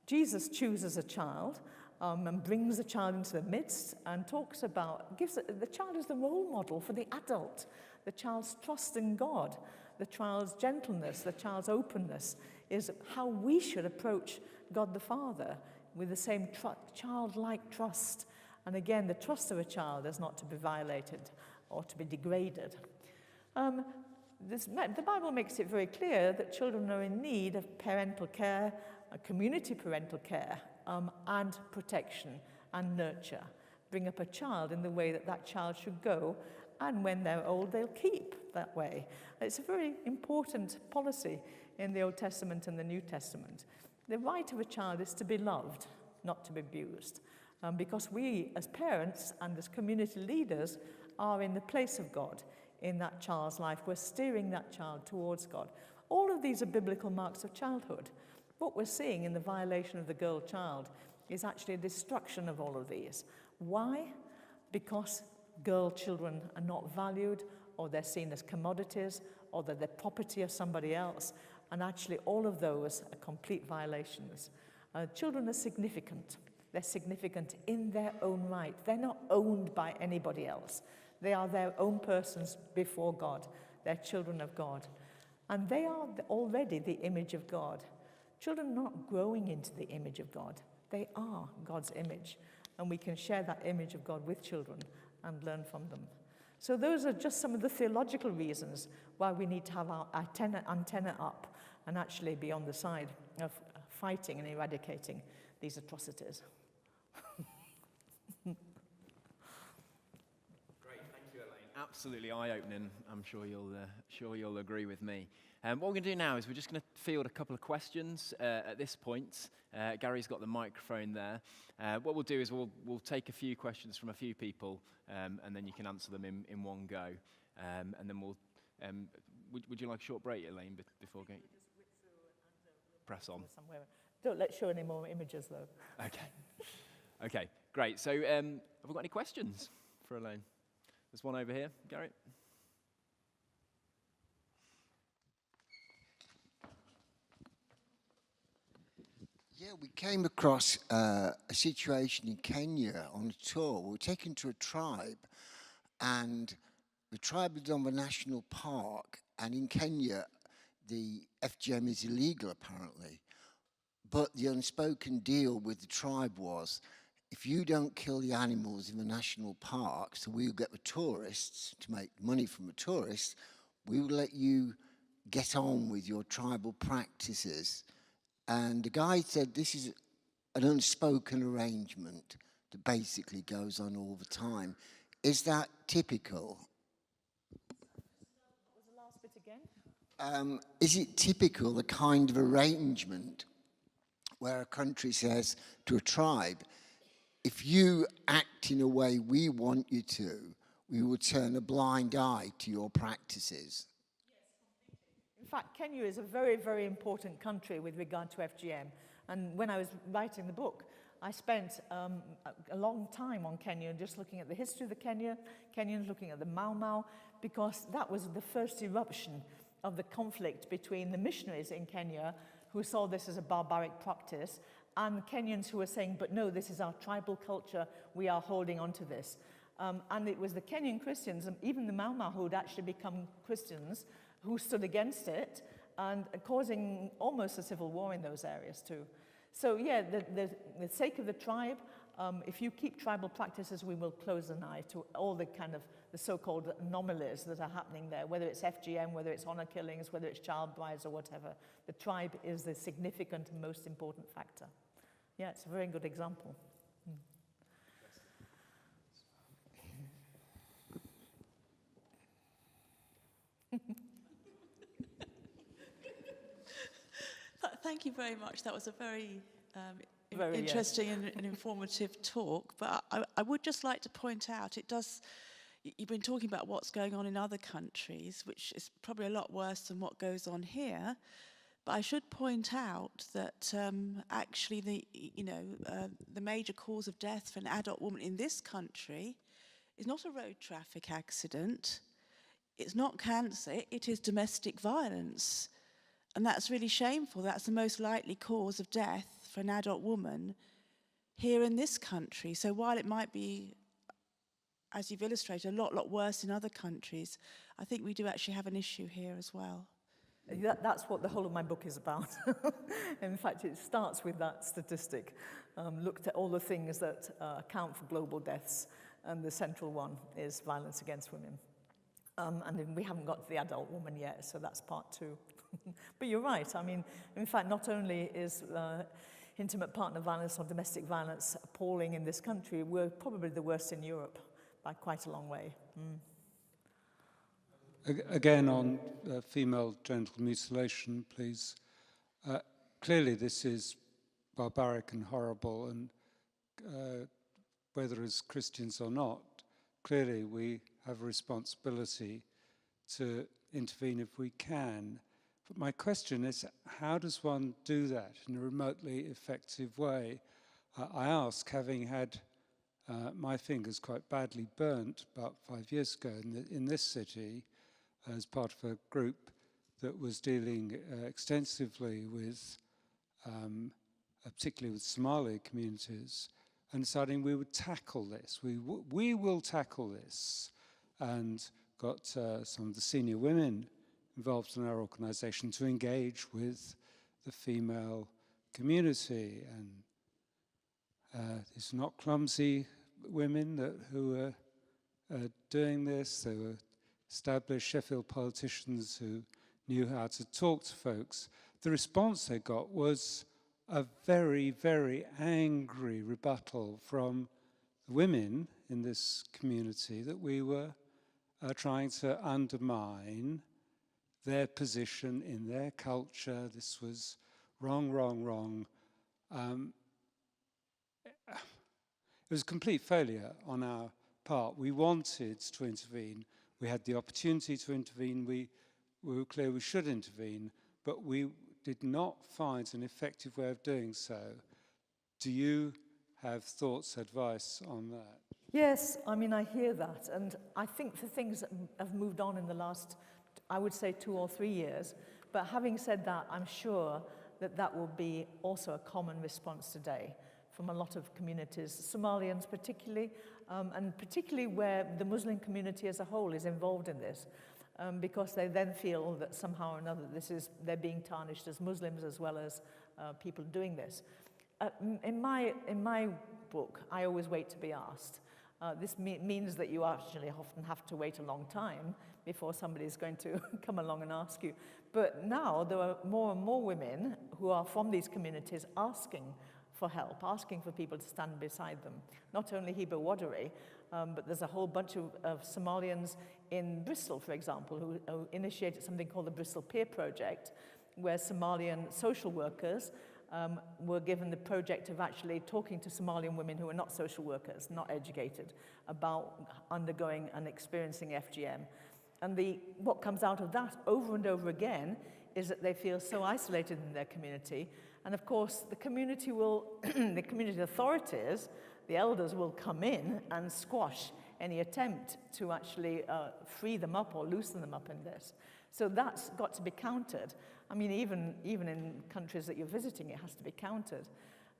Jesus chooses a child and brings the child into the midst and talks about, the child is the role model for the adult. The child's trust in God, the child's gentleness, the child's openness is how we should approach God the Father with the same childlike trust. And again, the trust of a child is not to be violated or to be degraded. The Bible makes it very clear that children are in need of parental care, community parental care, and protection and nurture. Bring up a child in the way that that child should go, and when they're old, they'll keep that way. It's a very important policy in the Old Testament and the New Testament. The right of a child is to be loved, not to be abused. Because we, as parents and as community leaders, are in the place of God in that child's life. We're steering that child towards God. All of these are biblical marks of childhood. What we're seeing in the violation of the girl child is actually a destruction of all of these. Why? Because girl children are not valued, or they're seen as commodities, or that they're property of somebody else. And actually all of those are complete violations. Children are significant. They're significant in their own right. They're not owned by anybody else. They are their own persons before God. They're children of God. And they are already the image of God. Children are not growing into the image of God. They are God's image. And we can share that image of God with children and learn from them. So those are just some of the theological reasons why we need to have our antenna up and actually be on the side of fighting and eradicating these atrocities. Great, thank you, Elaine. Absolutely eye-opening. I'm sure you'll agree with me. What we're going to do now is we're just going to field a couple of questions at this point. Gary's got the microphone there. What we'll do is we'll take a few questions from a few people, and then you can answer them in one go. And then we'll. Would you like a short break, Elaine, before going? Press on. Somewhere. Don't let's show any more images, though. Okay. Okay, great. So have we got any questions for Elaine? There's one over here. Gary? Yeah, we came across a situation in Kenya on a tour. We were taken to a tribe, and the tribe was on the national park, and in Kenya, the FGM is illegal, apparently. But the unspoken deal with the tribe was, if you don't kill the animals in the national park, so we'll get the tourists, to make money from the tourists, we will let you get on with your tribal practices. And the guy said this is an unspoken arrangement that basically goes on all the time. Is that typical? What was the last bit again? Is it typical, the kind of arrangement where a country says to a tribe, if you act in a way we want you to, we will turn a blind eye to your practices? In fact, Kenya is a very, very important country with regard to FGM. And when I was writing the book, I spent a long time on Kenya, just looking at the history of the Kenyans, looking at the Mau Mau, because that was the first eruption of the conflict between the missionaries in Kenya, who saw this as a barbaric practice, and Kenyans who were saying, but no, this is our tribal culture, we are holding on to this. And it was the Kenyan Christians, and even the Mau Mau who had actually become Christians, who stood against it, and causing almost a civil war in those areas too. So yeah, the sake of the tribe, if you keep tribal practices, we will close an eye to all the kind of the so-called anomalies that are happening there, whether it's FGM, whether it's honor killings, whether it's child brides or whatever. The tribe is the significant and most important factor. Yeah, it's a very good example. Thank you very much. That was a very Very, interesting and informative talk. But I would just like to point out, you've been talking about what's going on in other countries, which is probably a lot worse than what goes on here. But I should point out that actually the major cause of death for an adult woman in this country is not a road traffic accident. It's not cancer. It is domestic violence. And that's really shameful. That's the most likely cause of death for an adult woman here in this country. So while it might be, as you've illustrated, a lot worse in other countries, I think we do actually have an issue here as well. That's what the whole of my book is about. In fact, it starts with that statistic. Looked at all the things that account for global deaths, and the central one is violence against women. And then we haven't got to the adult woman yet, so that's part two. But you're right. I mean, in fact, not only is intimate partner violence or domestic violence appalling in this country, we're probably the worst in Europe by quite a long way. Again, on female genital mutilation, please. Clearly, this is barbaric and horrible, and whether as Christians or not, clearly we have a responsibility to intervene if we can. But my question is, how does one do that in a remotely effective way? I ask, having had my fingers quite badly burnt about 5 years ago in this city, as part of a group that was dealing extensively with, particularly with Somali communities, and deciding we would tackle this. We will tackle this, and got some of the senior women involved in our organisation to engage with the female community. And these are not clumsy women who were doing this. They were established Sheffield politicians who knew how to talk to folks. The response they got was a very, very angry rebuttal from the women in this community that we were trying to undermine their position in their culture. This was wrong, wrong, wrong. It was a complete failure on our part. We wanted to intervene. We had the opportunity to intervene. We were clear we should intervene, but we did not find an effective way of doing so. Do you have thoughts, advice on that? Yes, I mean, I hear that, and I think the things have moved on in the last, I would say, 2 or 3 years. But having said that, I'm sure that that will be also a common response today from a lot of communities, Somalians particularly, and particularly where the Muslim community as a whole is involved in this, because they then feel that somehow or another they're being tarnished as Muslims as well as people doing this. In my book, I always wait to be asked. This means that you actually often have to wait a long time before somebody is going to come along and ask you. But now there are more and more women who are from these communities asking for help, asking for people to stand beside them. Not only Hiba Wadari, but there's a whole bunch of Somalians in Bristol, for example, who initiated something called the Bristol Peer Project, where Somalian social workers were given the project of actually talking to Somalian women who are not social workers, not educated, about undergoing and experiencing FGM. And what comes out of that over and over again is that they feel so isolated in their community. And of course, the community the community authorities, the elders will come in and squash any attempt to actually free them up or loosen them up in this. So that's got to be countered. I mean, even in countries that you're visiting, it has to be countered.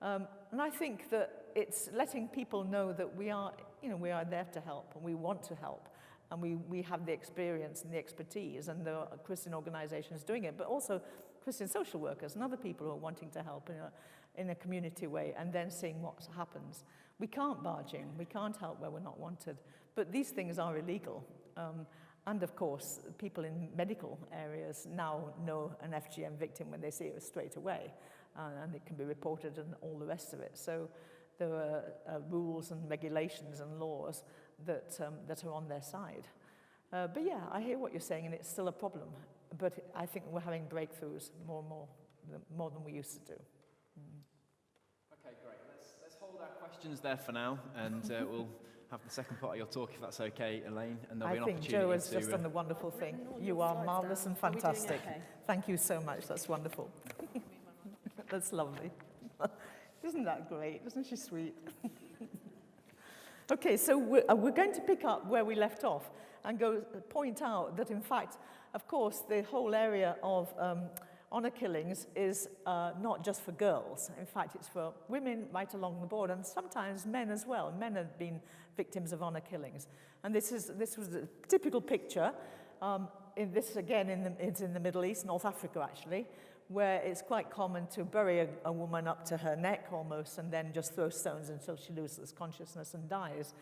And I think that it's letting people know that we are there to help, and we want to help, and we have the experience and the expertise, and there are Christian organizations doing it, but also Christian social workers and other people who are wanting to help in a community way, and then seeing what happens. We can't barge in, we can't help where we're not wanted, but these things are illegal. And of course, people in medical areas now know an FGM victim when they see it straight away, and it can be reported and all the rest of it. So there are rules and regulations and laws that are on their side. But yeah, I hear what you're saying, and it's still a problem. But I think we're having breakthroughs more and more than we used to do. Okay, great. Let's hold our questions there for now, and we'll have the second part of your talk, if that's okay, Elaine, and there'll be an opportunity to... I think Jo has just done the wonderful thing. You are marvellous and fantastic. Thank you so much. That's wonderful. That's lovely. Isn't that great? Isn't she sweet? Okay, so we're going to pick up where we left off and point out that, in fact, of course, the whole area of honour killings is not just for girls. In fact, it's for women right along the board, and sometimes men as well. Men have been victims of honour killings. And this was a typical picture. It's in the Middle East, North Africa actually, where it's quite common to bury a woman up to her neck almost, and then just throw stones until she loses consciousness and dies.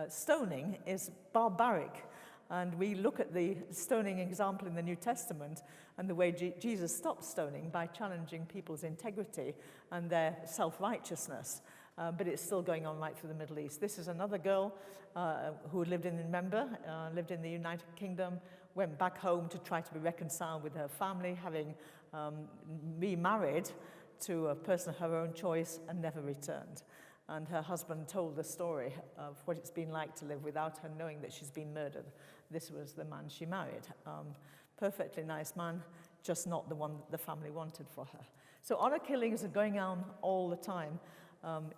Stoning is barbaric. And we look at the stoning example in the New Testament and the way Jesus stopped stoning by challenging people's integrity and their self-righteousness. But it's still going on right through the Middle East. This is another girl who lived in the United Kingdom, went back home to try to be reconciled with her family, having remarried to a person of her own choice and never returned. And her husband told the story of what it's been like to live without her knowing that she's been murdered. This was the man she married. Perfectly nice man, just not the one that the family wanted for her. So honor killings are going on all the time,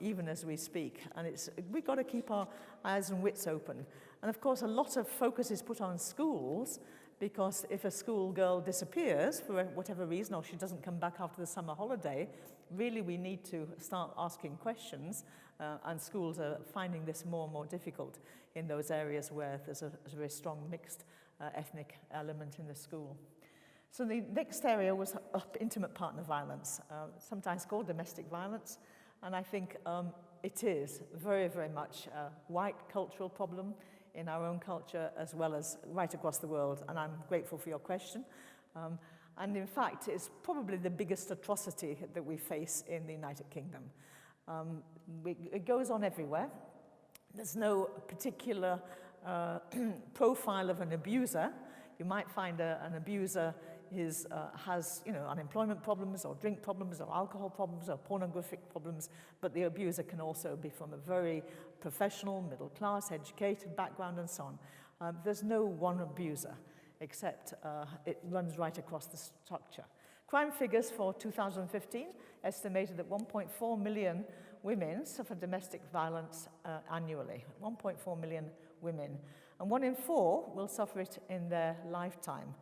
even as we speak. And we've got to keep our eyes and wits open. And of course, a lot of focus is put on schools, because if a schoolgirl disappears for whatever reason, or she doesn't come back after the summer holiday, really we need to start asking questions, and schools are finding this more and more difficult in those areas where there's a very strong mixed ethnic element in the school. So the next area was intimate partner violence, sometimes called domestic violence, and I think it is very, very much a white cultural problem in our own culture as well as right across the world, and I'm grateful for your question. And in fact, it's probably the biggest atrocity that we face in the United Kingdom. It goes on everywhere. There's no particular profile of an abuser. You might find an abuser has unemployment problems or drink problems or alcohol problems or pornographic problems, but the abuser can also be from a very professional, middle class, educated background and so on. There's no one abuser, except it runs right across the structure. Crime figures for 2015 estimated that 1.4 million women suffer domestic violence annually. 1.4 million women. And 1 in 4 will suffer it in their lifetime.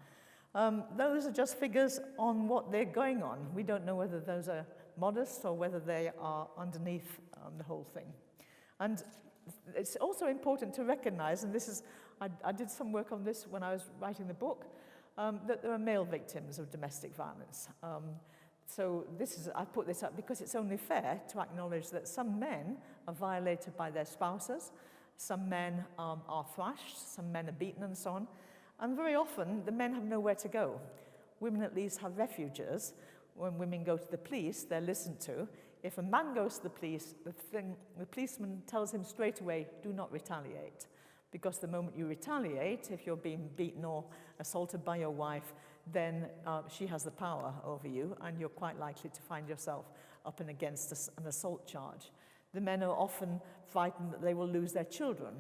Those are just figures on what they're going on. We don't know whether those are modest or whether they are underneath the whole thing. And it's also important to recognize, and this is, I did some work on this when I was writing the book, that there are male victims of domestic violence. So I put this up because it's only fair to acknowledge that some men are violated by their spouses, some men are thrashed, some men are beaten and so on. And very often, the men have nowhere to go. Women at least have refuges. When women go to the police, they're listened to. If a man goes to the police, the policeman tells him straight away, do not retaliate. Because the moment you retaliate, if you're being beaten or assaulted by your wife, then she has the power over you, and you're quite likely to find yourself up and against an assault charge. The men are often frightened that they will lose their children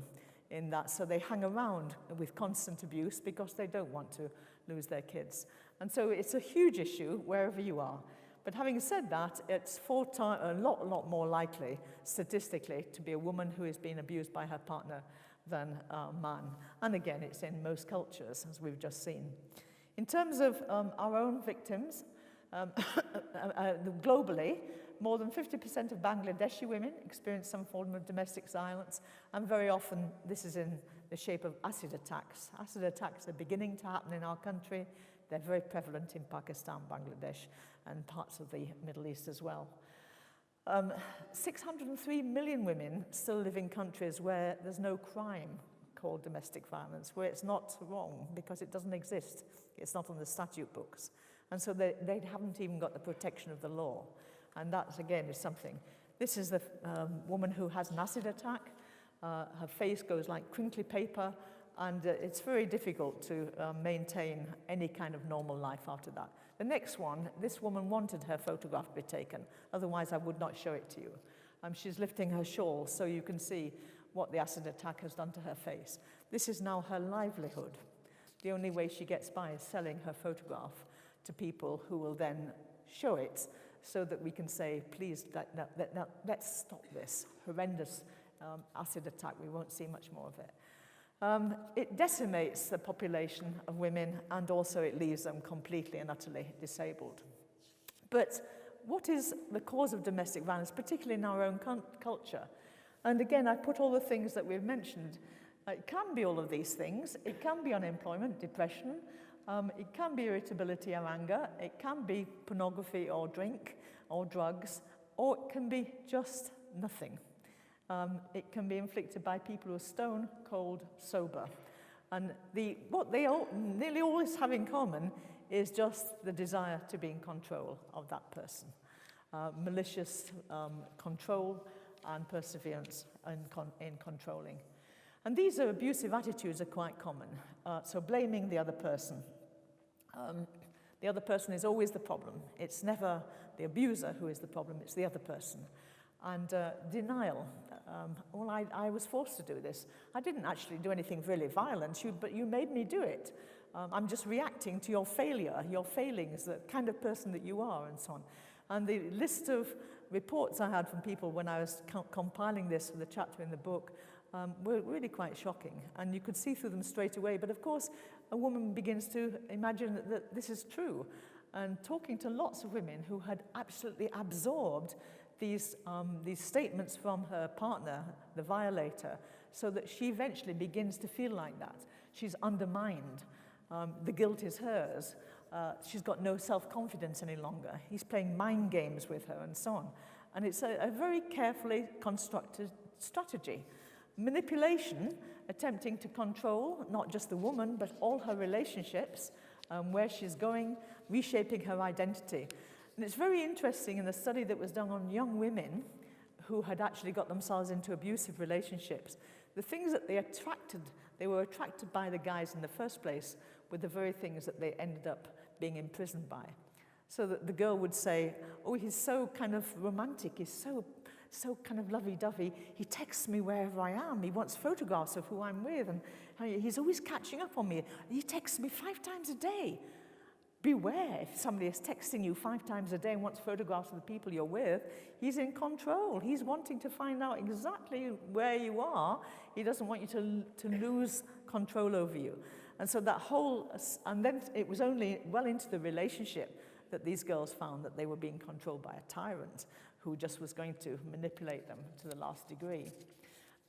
in that, so they hang around with constant abuse because they don't want to lose their kids. And so it's a huge issue wherever you are. But having said that, it's a lot more likely, statistically, to be a woman who is being abused by her partner than a man. And again, it's in most cultures, as we've just seen. In terms of our own victims, globally, more than 50% of Bangladeshi women experience some form of domestic violence, and very often this is in the shape of acid attacks. Acid attacks are beginning to happen in our country. They're very prevalent in Pakistan, Bangladesh, and parts of the Middle East as well. 603 million women still live in countries where there's no crime called domestic violence, where it's not wrong because it doesn't exist. It's not on the statute books. And so they haven't even got the protection of the law. And that, again, is something. This is the woman who has an acid attack. Her face goes like crinkly paper, and it's very difficult to maintain any kind of normal life after that. The next one, this woman wanted her photograph to be taken, otherwise I would not show it to you. She's lifting her shawl so you can see what the acid attack has done to her face. This is now her livelihood. The only way she gets by is selling her photograph to people who will then show it so that we can say, please, let's stop this horrendous acid attack. We won't see much more of it. It decimates the population of women, and also it leaves them completely and utterly disabled. But what is the cause of domestic violence, particularly in our own culture? And again, I put all the things that we've mentioned. It can be all of these things. It can be unemployment, depression. It can be irritability or anger. It can be pornography or drink or drugs. Or it can be just nothing. It can be inflicted by people who are stone cold sober. And what they nearly always have in common is just the desire to be in control of that person. Malicious control and perseverance in controlling. And these are abusive attitudes are quite common. So blaming the other person. The other person is always the problem. It's never the abuser who is the problem, it's the other person. And denial. Well, I was forced to do this. I didn't actually do anything really violent, but you made me do it. I'm just reacting to your failure, your failings, the kind of person that you are, and so on. And the list of reports I had from people when I was compiling this for the chapter in the book were really quite shocking. And you could see through them straight away. But of course, a woman begins to imagine that this is true. And talking to lots of women who had absolutely absorbed these statements from her partner, the violator, so that she eventually begins to feel like that. She's undermined. The guilt is hers. She's got no self-confidence any longer. He's playing mind games with her and so on. And it's a very carefully constructed strategy. Manipulation, attempting to control not just the woman, but all her relationships, where she's going, reshaping her identity. And it's very interesting in the study that was done on young women who had actually got themselves into abusive relationships. The things that they were attracted by the guys in the first place were the very things that they ended up being imprisoned by. So that the girl would say, oh, he's so kind of romantic, he's so kind of lovey-dovey, he texts me wherever I am, he wants photographs of who I'm with, and he's always catching up on me. He texts me 5 times a day. Beware, if somebody is texting you 5 times a day and wants photographs of the people you're with, he's in control. He's wanting to find out exactly where you are. He doesn't want you to lose control over you. And so and then it was only well into the relationship that these girls found that they were being controlled by a tyrant who just was going to manipulate them to the last degree.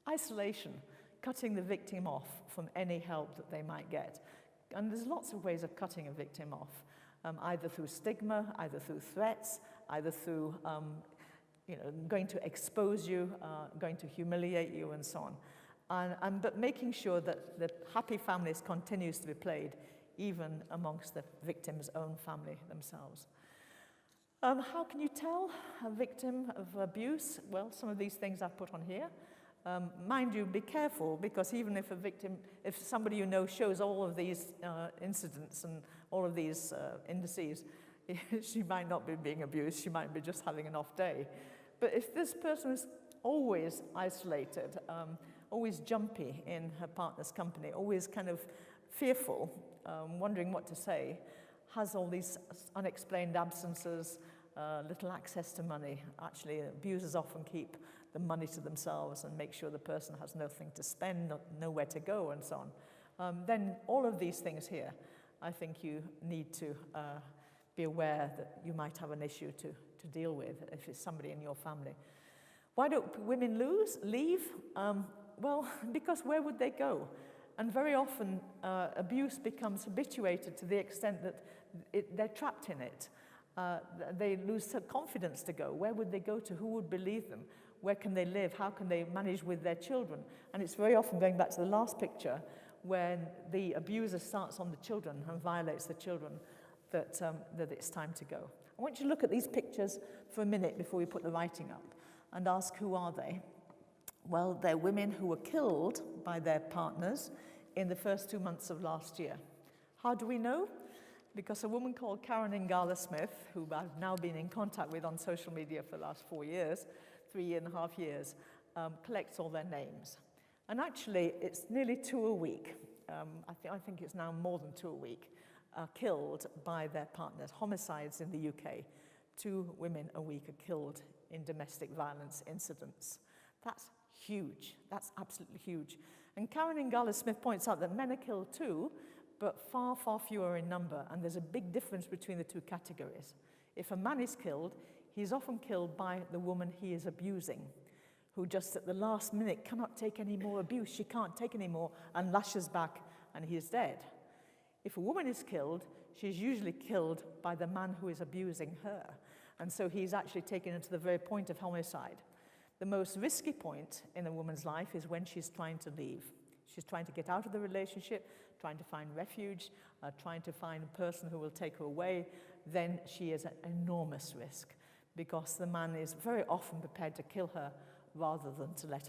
Isolation, cutting the victim off from any help that they might get. And there's lots of ways of cutting a victim off, either through stigma, either through threats, either through going to expose you, going to humiliate you, and so on. But making sure that the happy families continues to be played, even amongst the victim's own family themselves. How can you tell a victim of abuse? Well, some of these things I've put on here. Mind you, be careful, because even if somebody you know shows all of these incidents and all of these indices, she might not be being abused, she might be just having an off day. But if this person is always isolated, always jumpy in her partner's company, always kind of fearful, wondering what to say, has all these unexplained absences, little access to money. Actually, abusers often keep the money to themselves and make sure the person has nothing to spend, nowhere to go, and so on. Then all of these things here, I think you need to be aware that you might have an issue to deal with if it's somebody in your family. Why don't women leave? Well, because where would they go? And very often, abuse becomes habituated to the extent that they're trapped in it. They lose confidence to go. Where would they go to? Who would believe them? Where can they live? How can they manage with their children? And it's very often, going back to the last picture, when the abuser starts on the children and violates the children, that it's time to go. I want you to look at these pictures for a minute before we put the writing up and ask, who are they? Well, they're women who were killed by their partners in the first 2 months of last year. How do we know? Because a woman called Karen Ingala Smith, who I've now been in contact with on social media for the last 4 years, 3.5 years, collects all their names. And actually, it's nearly 2 a week. I think it's now more than 2 a week, killed by their partners. Homicides in the UK. 2 women a week are killed in domestic violence incidents. That's huge. That's absolutely huge. And Karen Ingala Smith points out that men are killed too, but far, far fewer in number, and there's a big difference between the 2 categories. If a man is killed, he's often killed by the woman he is abusing, who just at the last minute cannot take any more abuse. She can't take any more and lashes back, and he is dead. If a woman is killed, she's usually killed by the man who is abusing her, and so he's actually taken her to the very point of homicide. The most risky point in a woman's life is when she's trying to leave. She's trying to get out of the relationship, trying to find refuge, trying to find a person who will take her away. Then she is at enormous risk, because the man is very often prepared to kill her rather than to let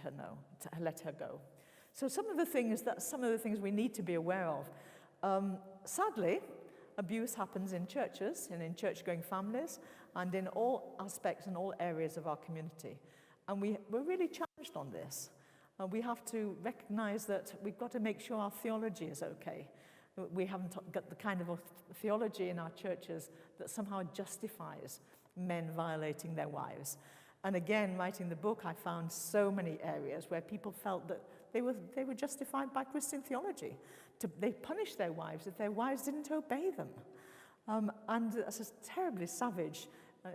her go. So some of the things we need to be aware of. Sadly, abuse happens in churches and in church-going families and in all aspects and all areas of our community. And we're really challenged on this. We have to recognize that we've got to make sure our theology is okay. We haven't got the kind of theology in our churches that somehow justifies men violating their wives. And again, writing the book, I found so many areas where people felt that they were justified by Christian theology. They punished their wives if their wives didn't obey them. And that's a terribly savage,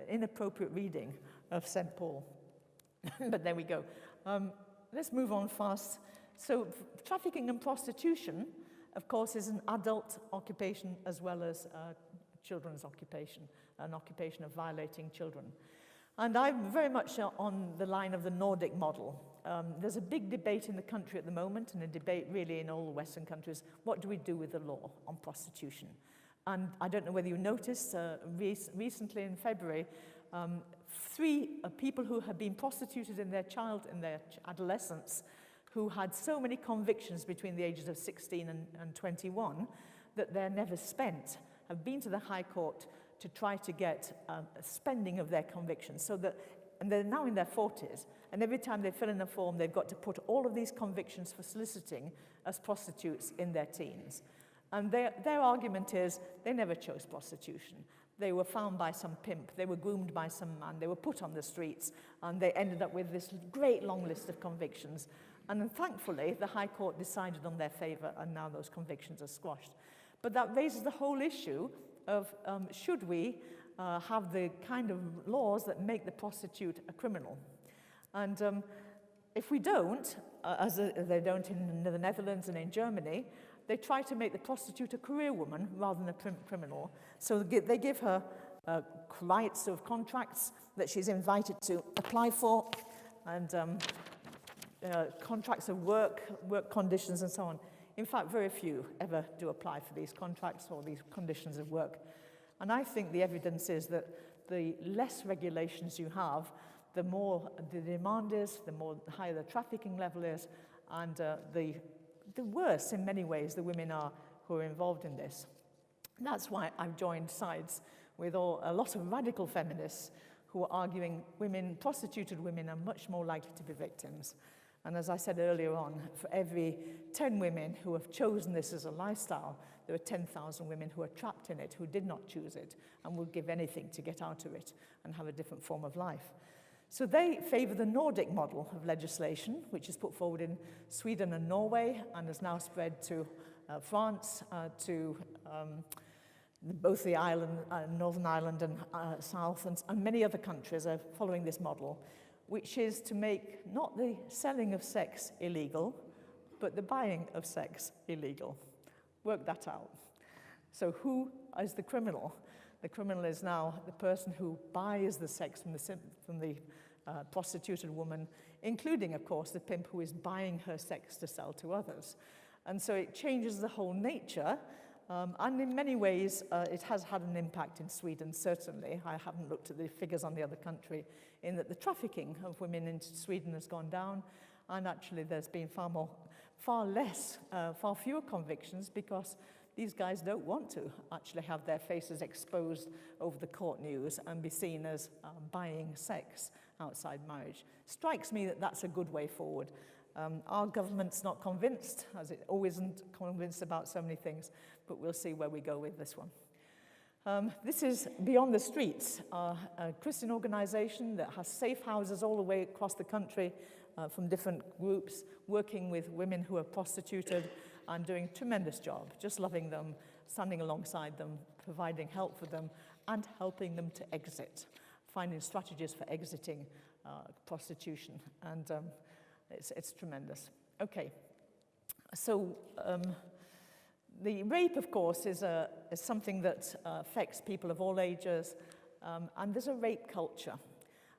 inappropriate reading of St. Paul. But there we go. Let's move on fast. So trafficking and prostitution, of course, is an adult occupation as well as children's occupation, an occupation of violating children. And I'm very much on the line of the Nordic model. There's a big debate in the country at the moment, and a debate really in all the Western countries. What do we do with the law on prostitution? And I don't know whether you noticed, recently in February, 3 people who had been prostituted in their adolescence, who had so many convictions between the ages of 16 and 21 that they're never spent, have been to the High Court to try to get a spending of their convictions, and they're now in their 40s, and every time they fill in a form, they've got to put all of these convictions for soliciting as prostitutes in their teens. And their argument is they never chose prostitution. They were found by some pimp, they were groomed by some man, they were put on the streets, and they ended up with this great long list of convictions. And then, thankfully, the High Court decided on their favour, and now those convictions are squashed. But that raises the whole issue of should we have the kind of laws that make the prostitute a criminal? And if we don't, as they don't in the Netherlands and in Germany, they try to make the prostitute a career woman rather than a criminal. So they give her rights of contracts that she's invited to apply for, and contracts of work conditions and so on. In fact, very few ever do apply for these contracts or these conditions of work. And I think the evidence is that the less regulations you have, the more the demand is, the higher the trafficking level is, and the worse, in many ways, the women are who are involved in this. And that's why I've joined sides with a lot of radical feminists who are arguing prostituted women are much more likely to be victims. And as I said earlier on, for every 10 women who have chosen this as a lifestyle, there are 10,000 women who are trapped in it, who did not choose it, and will give anything to get out of it and have a different form of life. So they favour the Nordic model of legislation, which is put forward in Sweden and Norway, and has now spread to France, to both the island, Northern Ireland and South, and many other countries are following this model, which is to make not the selling of sex illegal, but the buying of sex illegal. Work that out. So who is the criminal? The criminal is now the person who buys the sex from the prostituted woman, including, of course, the pimp who is buying her sex to sell to others. And so it changes the whole nature, and in many ways, it has had an impact in Sweden, certainly. I haven't looked at the figures on the other country, in that the trafficking of women into Sweden has gone down, and actually there's been far fewer convictions, because these guys don't want to actually have their faces exposed over the court news and be seen as buying sex outside marriage. Strikes me that that's a good way forward. Our government's not convinced, as it always isn't convinced about so many things, but we'll see where we go with this one. This is Beyond the Streets, a Christian organisation that has safe houses all the way across the country from different groups, working with women who are prostituted and doing a tremendous job, just loving them, standing alongside them, providing help for them, and helping them to exit, finding strategies for exiting prostitution. And it's tremendous. Okay, so the rape, of course, is something that affects people of all ages, and there's a rape culture.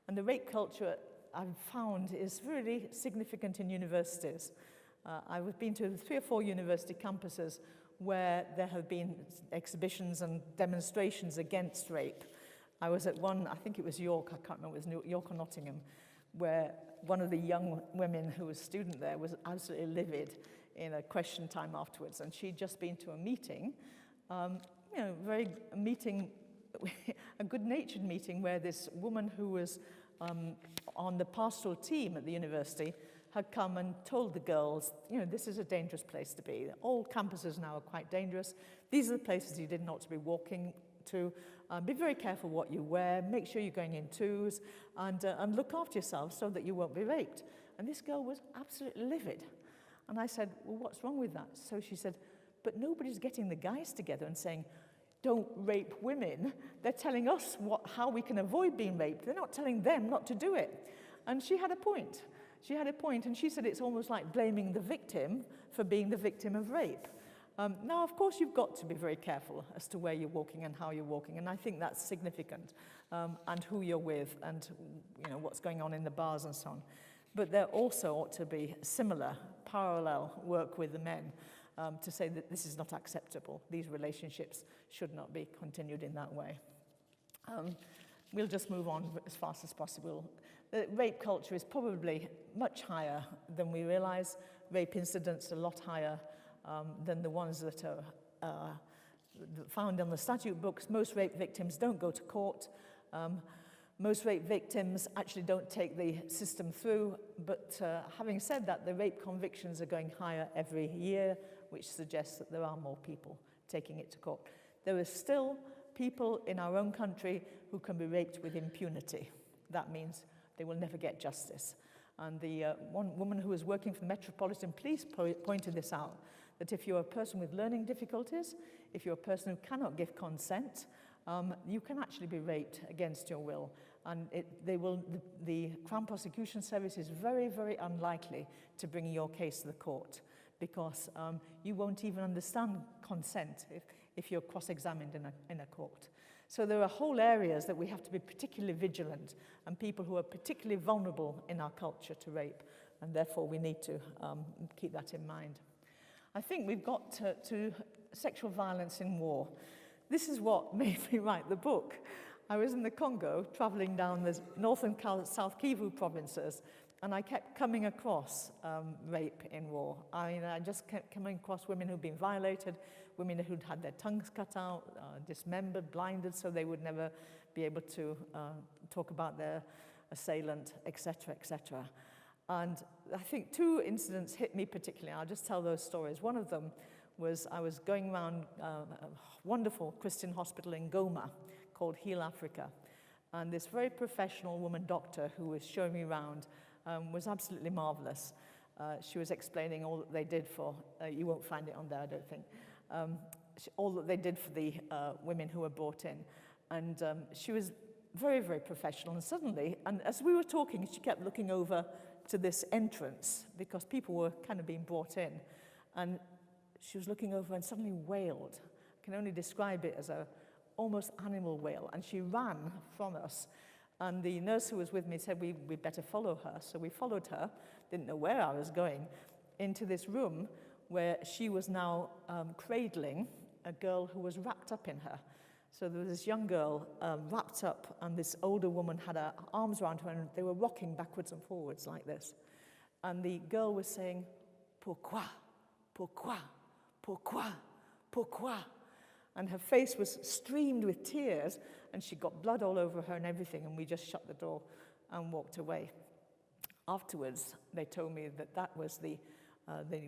And the rape culture, I've found, is really significant in universities. I've been to 3 or 4 university campuses where there have been exhibitions and demonstrations against rape. I was at one, I think it was York, I can't remember, it was York or Nottingham, where one of the young women who was a student there was absolutely livid in a question time afterwards. And she'd just been to a meeting, a meeting, a good-natured meeting where this woman who was on the pastoral team at the university had come and told the girls, this is a dangerous place to be. All campuses now are quite dangerous. These are the places you did not to be walking to. Be very careful what you wear. Make sure you're going in twos, and look after yourself so that you won't be raped. And this girl was absolutely livid. And I said, well, what's wrong with that? So she said, but nobody's getting the guys together and saying, don't rape women. They're telling us how we can avoid being raped. They're not telling them not to do it. And she had a point. She had a point, and she said it's almost like blaming the victim for being the victim of rape. Now, of course, you've got to be very careful as to where you're walking and how you're walking, and I think that's significant, and who you're with, and what's going on in the bars and so on. But there also ought to be similar, parallel work with the men to say that this is not acceptable. These relationships should not be continued in that way. We'll just move on as fast as possible. The rape culture is probably much higher than we realize. Rape incidents are a lot higher than the ones that are found in the statute books. Most rape victims don't go to court. Most rape victims actually don't take the system through. But having said that, the rape convictions are going higher every year, which suggests that there are more people taking it to court. There are still people in our own country who can be raped with impunity. That means they will never get justice. And the one woman who was working for the Metropolitan Police pointed this out, that if you're a person with learning difficulties, if you're a person who cannot give consent, you can actually be raped against your will. And the Crown Prosecution Service is very, very unlikely to bring your case to the court, because you won't even understand consent if you're cross-examined in a court. So there are whole areas that we have to be particularly vigilant, and people who are particularly vulnerable in our culture to rape, and therefore we need to keep that in mind. I think we've got to sexual violence in war. This is what made me write the book. I was in the Congo, traveling down the North and South Kivu provinces, and I kept coming across rape in war. I mean, I just kept coming across women who'd been violated, women who'd had their tongues cut out, dismembered, blinded, so they would never be able to talk about their assailant, etc., etc. And I think two incidents hit me particularly. I'll just tell those stories. One of them was I was going around a wonderful Christian hospital in Goma called Heal Africa. And this very professional woman doctor who was showing me around was absolutely marvelous. She was explaining all that they did for, you won't find it on there, I don't think, all that they did for the women who were brought in. And she was very, very professional. And suddenly, and as we were talking, she kept looking over to this entrance because people were kind of being brought in. And she was looking over and suddenly wailed. I can only describe it as a almost animal wail. And she ran from us. And the nurse who was with me said we'd better follow her. So we followed her, didn't know where I was going, into this room where she was now cradling a girl who was wrapped up in her. So there was this young girl wrapped up, and this older woman had her arms around her, and they were rocking backwards and forwards like this. And the girl was saying, "Pourquoi? Pourquoi? Pourquoi? Pourquoi?" And her face was streamed with tears, and she got blood all over her and everything, and we just shut the door and walked away. Afterwards, they told me that that was the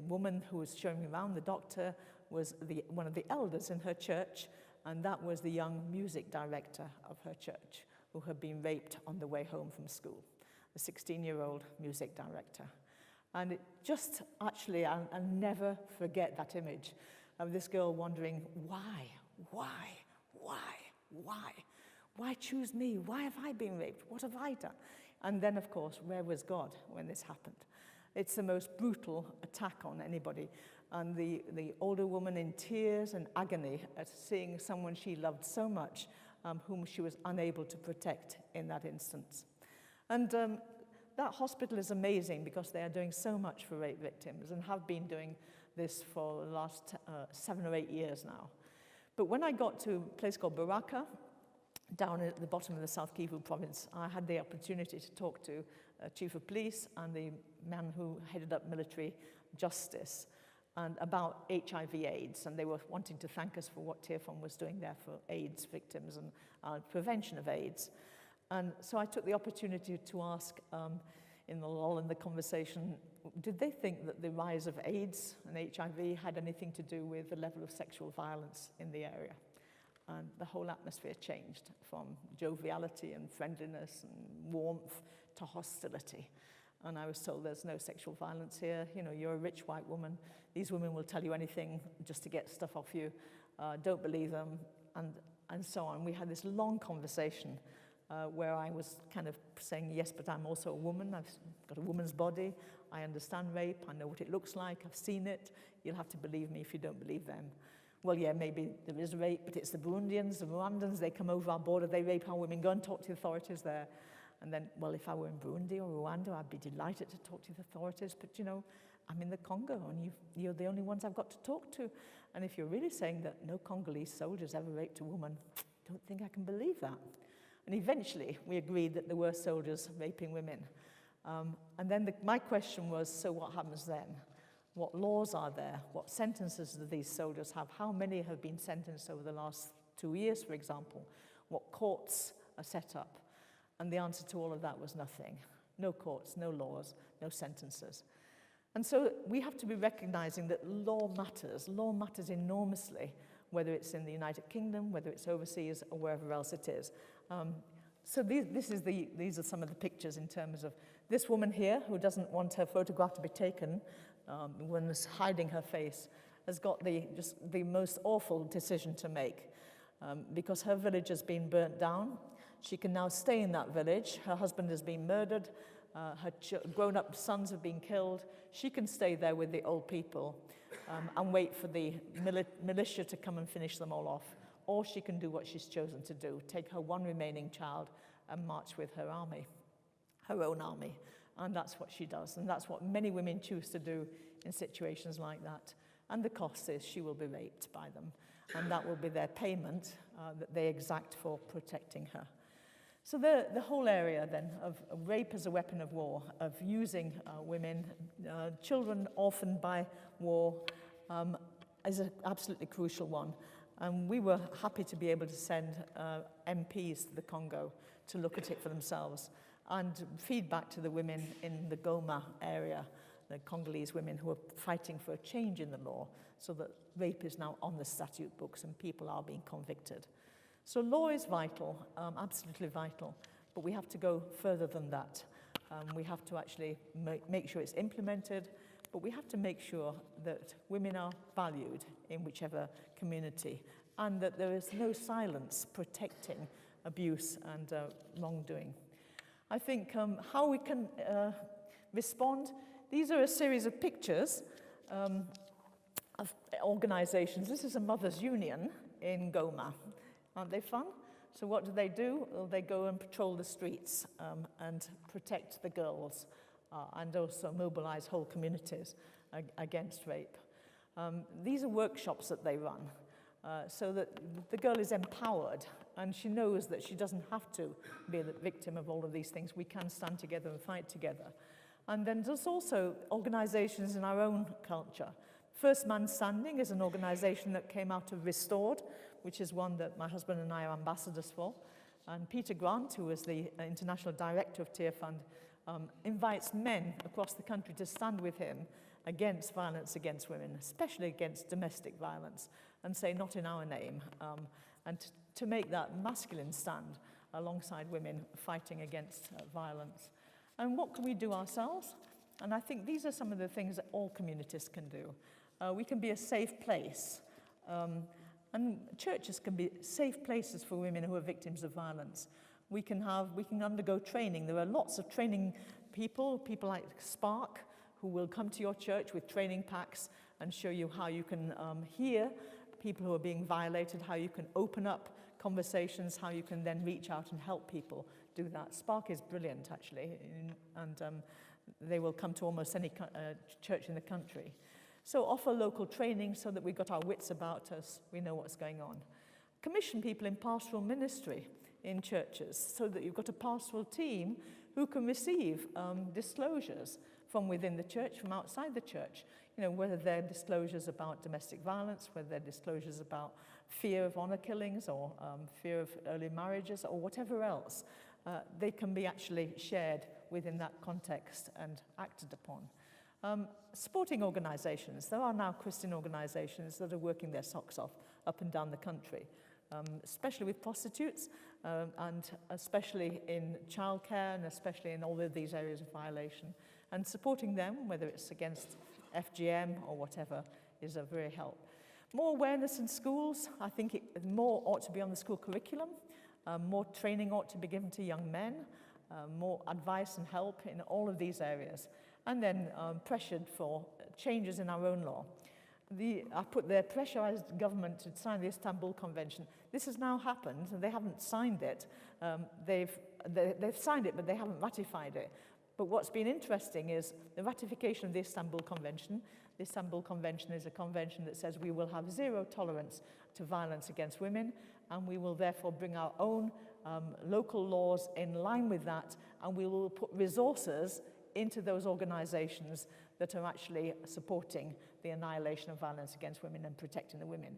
woman who was showing me around. The doctor was one of the elders in her church, and that was the young music director of her church who had been raped on the way home from school, the 16-year-old music director. And it just, actually, I'll never forget that image of this girl wondering, why choose me? Why have I been raped? What have I done? And then, of course, where was God when this happened? It's the most brutal attack on anybody. And the older woman in tears and agony at seeing someone she loved so much, whom she was unable to protect in that instance. And that hospital is amazing because they are doing so much for rape victims and have been doing this for the last 7 or 8 years now. But when I got to a place called Baraka, down at the bottom of the South Kivu province, I had the opportunity to talk to Chief of Police and the man who headed up military justice and about HIV/AIDS, and they were wanting to thank us for what Tearfund was doing there for AIDS victims and prevention of AIDS. And so I took the opportunity to ask, in the lull in the conversation, did they think that the rise of AIDS and HIV had anything to do with the level of sexual violence in the area? And the whole atmosphere changed from joviality and friendliness and warmth to hostility. And I was told there's no sexual violence here. You know, you're a rich white woman. These women will tell you anything just to get stuff off you. Don't believe them, and so on. We had this long conversation where I was kind of saying, yes, but I'm also a woman. I've got a woman's body. I understand rape. I know what it looks like. I've seen it. You'll have to believe me if you don't believe them. Well, yeah, maybe there is rape, but it's the Burundians, the Rwandans, they come over our border, they rape our women. Go and talk to the authorities there. And then, well, if I were in Burundi or Rwanda, I'd be delighted to talk to the authorities. But, you know, I'm in the Congo, and you're the only ones I've got to talk to. And if you're really saying that no Congolese soldiers ever raped a woman, I don't think I can believe that. And eventually, we agreed that there were soldiers raping women. And then my question was, so what happens then? What laws are there? What sentences do these soldiers have? How many have been sentenced over the last 2 years, for example? What courts are set up? And the answer to all of that was nothing. No courts, no laws, no sentences. And so we have to be recognizing that law matters. Law matters enormously, whether it's in the United Kingdom, whether it's overseas, or wherever else it is. So these are some of the pictures in terms of this woman here who doesn't want her photograph to be taken, when is hiding her face, has got the most awful decision to make because her village has been burnt down. She can now stay in that village. Her husband has been murdered. Her grown-up sons have been killed. She can stay there with the old people and wait for the militia to come and finish them all off. Or she can do what she's chosen to do, take her one remaining child and march with her army, her own army. And that's what she does. And that's what many women choose to do in situations like that. And the cost is she will be raped by them. And that will be their payment that they exact for protecting her. So the whole area then of rape as a weapon of war, of using women, children orphaned by war, is an absolutely crucial one. And we were happy to be able to send MPs to the Congo to look at it for themselves and feedback to the women in the Goma area, the Congolese women who are fighting for a change in the law so that rape is now on the statute books and people are being convicted. So law is vital, absolutely vital, but we have to go further than that. We have to actually make sure it's implemented, but we have to make sure that women are valued in whichever community and that there is no silence protecting abuse and wrongdoing. I think how we can respond, these are a series of pictures of organizations. This is a mothers' union in Goma. Aren't they fun? So what do? Well, they go and patrol the streets and protect the girls and also mobilize whole communities against rape. These are workshops that they run so that the girl is empowered and she knows that she doesn't have to be the victim of all of these things. We can stand together and fight together. And then there's also organizations in our own culture. First Man Standing is an organization that came out of Restored, which is one that my husband and I are ambassadors for. And Peter Grant, who is the international director of Tearfund, invites men across the country to stand with him against violence against women, especially against domestic violence, and say, not in our name, and to make that masculine stand alongside women fighting against violence. And what can we do ourselves? And I think these are some of the things that all communities can do. We can be a safe place. And churches can be safe places for women who are victims of violence. We can undergo training. There are lots of training people like Spark, who will come to your church with training packs and show you how you can hear people who are being violated, how you can open up conversations, how you can then reach out and help people do that. Spark is brilliant, actually, and they will come to almost any church in the country. So offer local training so that we've got our wits about us, we know what's going on. Commission people in pastoral ministry in churches, so that you've got a pastoral team who can receive disclosures from within the church, from outside the church. You know, whether they're disclosures about domestic violence, whether they're disclosures about fear of honor killings or fear of early marriages or whatever else, they can be actually shared within that context and acted upon. Supporting organizations. There are now Christian organizations that are working their socks off up and down the country, especially with prostitutes, and especially in childcare, and especially in all of these areas of violation. And supporting them, whether it's against FGM or whatever, is of very help. More awareness in schools. I think more ought to be on the school curriculum. More training ought to be given to young men. More advice and help in all of these areas. And then pressured for changes in our own law. I put the pressurized government to sign the Istanbul Convention. This has now happened, and they haven't signed it. They've signed it, but they haven't ratified it. But what's been interesting is the ratification of the Istanbul Convention. The Istanbul Convention is a convention that says we will have zero tolerance to violence against women, and we will therefore bring our own local laws in line with that, and we will put resources into those organizations that are actually supporting the annihilation of violence against women and protecting the women.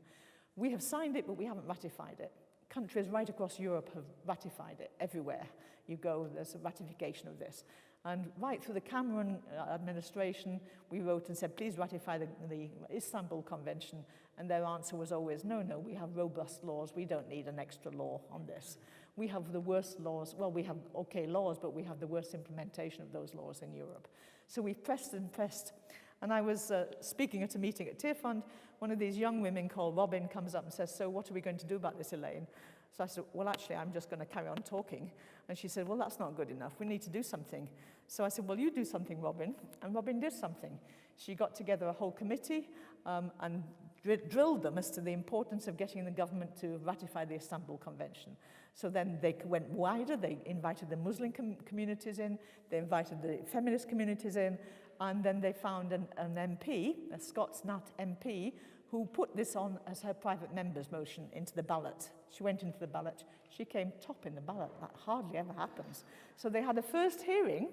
We have signed it, but we haven't ratified it. Countries right across Europe have ratified it. Everywhere you go, there's a ratification of this. And right through the Cameron administration, we wrote and said, please ratify the Istanbul Convention. And their answer was always, no, we have robust laws. We don't need an extra law on this. We have the worst laws. Well, we have okay laws, but we have the worst implementation of those laws in Europe. So we've pressed and pressed. And I was speaking at a meeting at Tear Fund. One of these young women called Robin comes up and says, so what are we going to do about this, Elaine? So I said, well, actually, I'm just going to carry on talking. And she said, well, that's not good enough. We need to do something. So I said, well, you do something, Robin. And Robin did something. She got together a whole committee and drilled them as to the importance of getting the government to ratify the Istanbul Convention. So then they went wider. They invited the Muslim communities in. They invited the feminist communities in. And then they found an MP, a Scots Nat MP, who put this on as her private member's motion into the ballot. She went into the ballot. She came top in the ballot. That hardly ever happens. So they had a first hearing,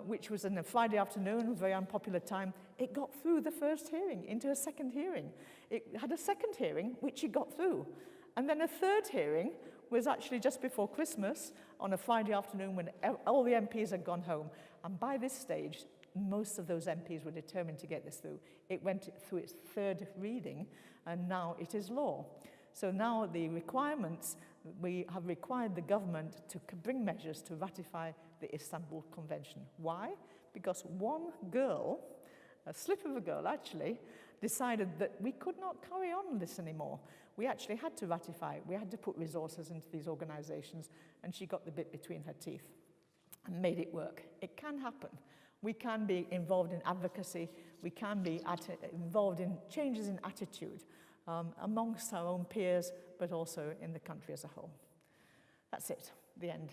which was on a Friday afternoon, a very unpopular time. It got through the first hearing into a second hearing. It had a second hearing, which it got through. And then a third hearing was actually just before Christmas on a Friday afternoon when all the MPs had gone home. And by this stage, most of those MPs were determined to get this through. It went through its third reading, and now it is law. So now the requirements, we have required the government to bring measures to ratify the Istanbul Convention. Why? Because one girl, a slip of a girl actually, decided that we could not carry on this anymore. We actually had to ratify it. We had to put resources into these organizations, and she got the bit between her teeth and made it work. It can happen. We can be involved in advocacy. We can be involved in changes in attitude amongst our own peers, but also in the country as a whole. That's it, the end.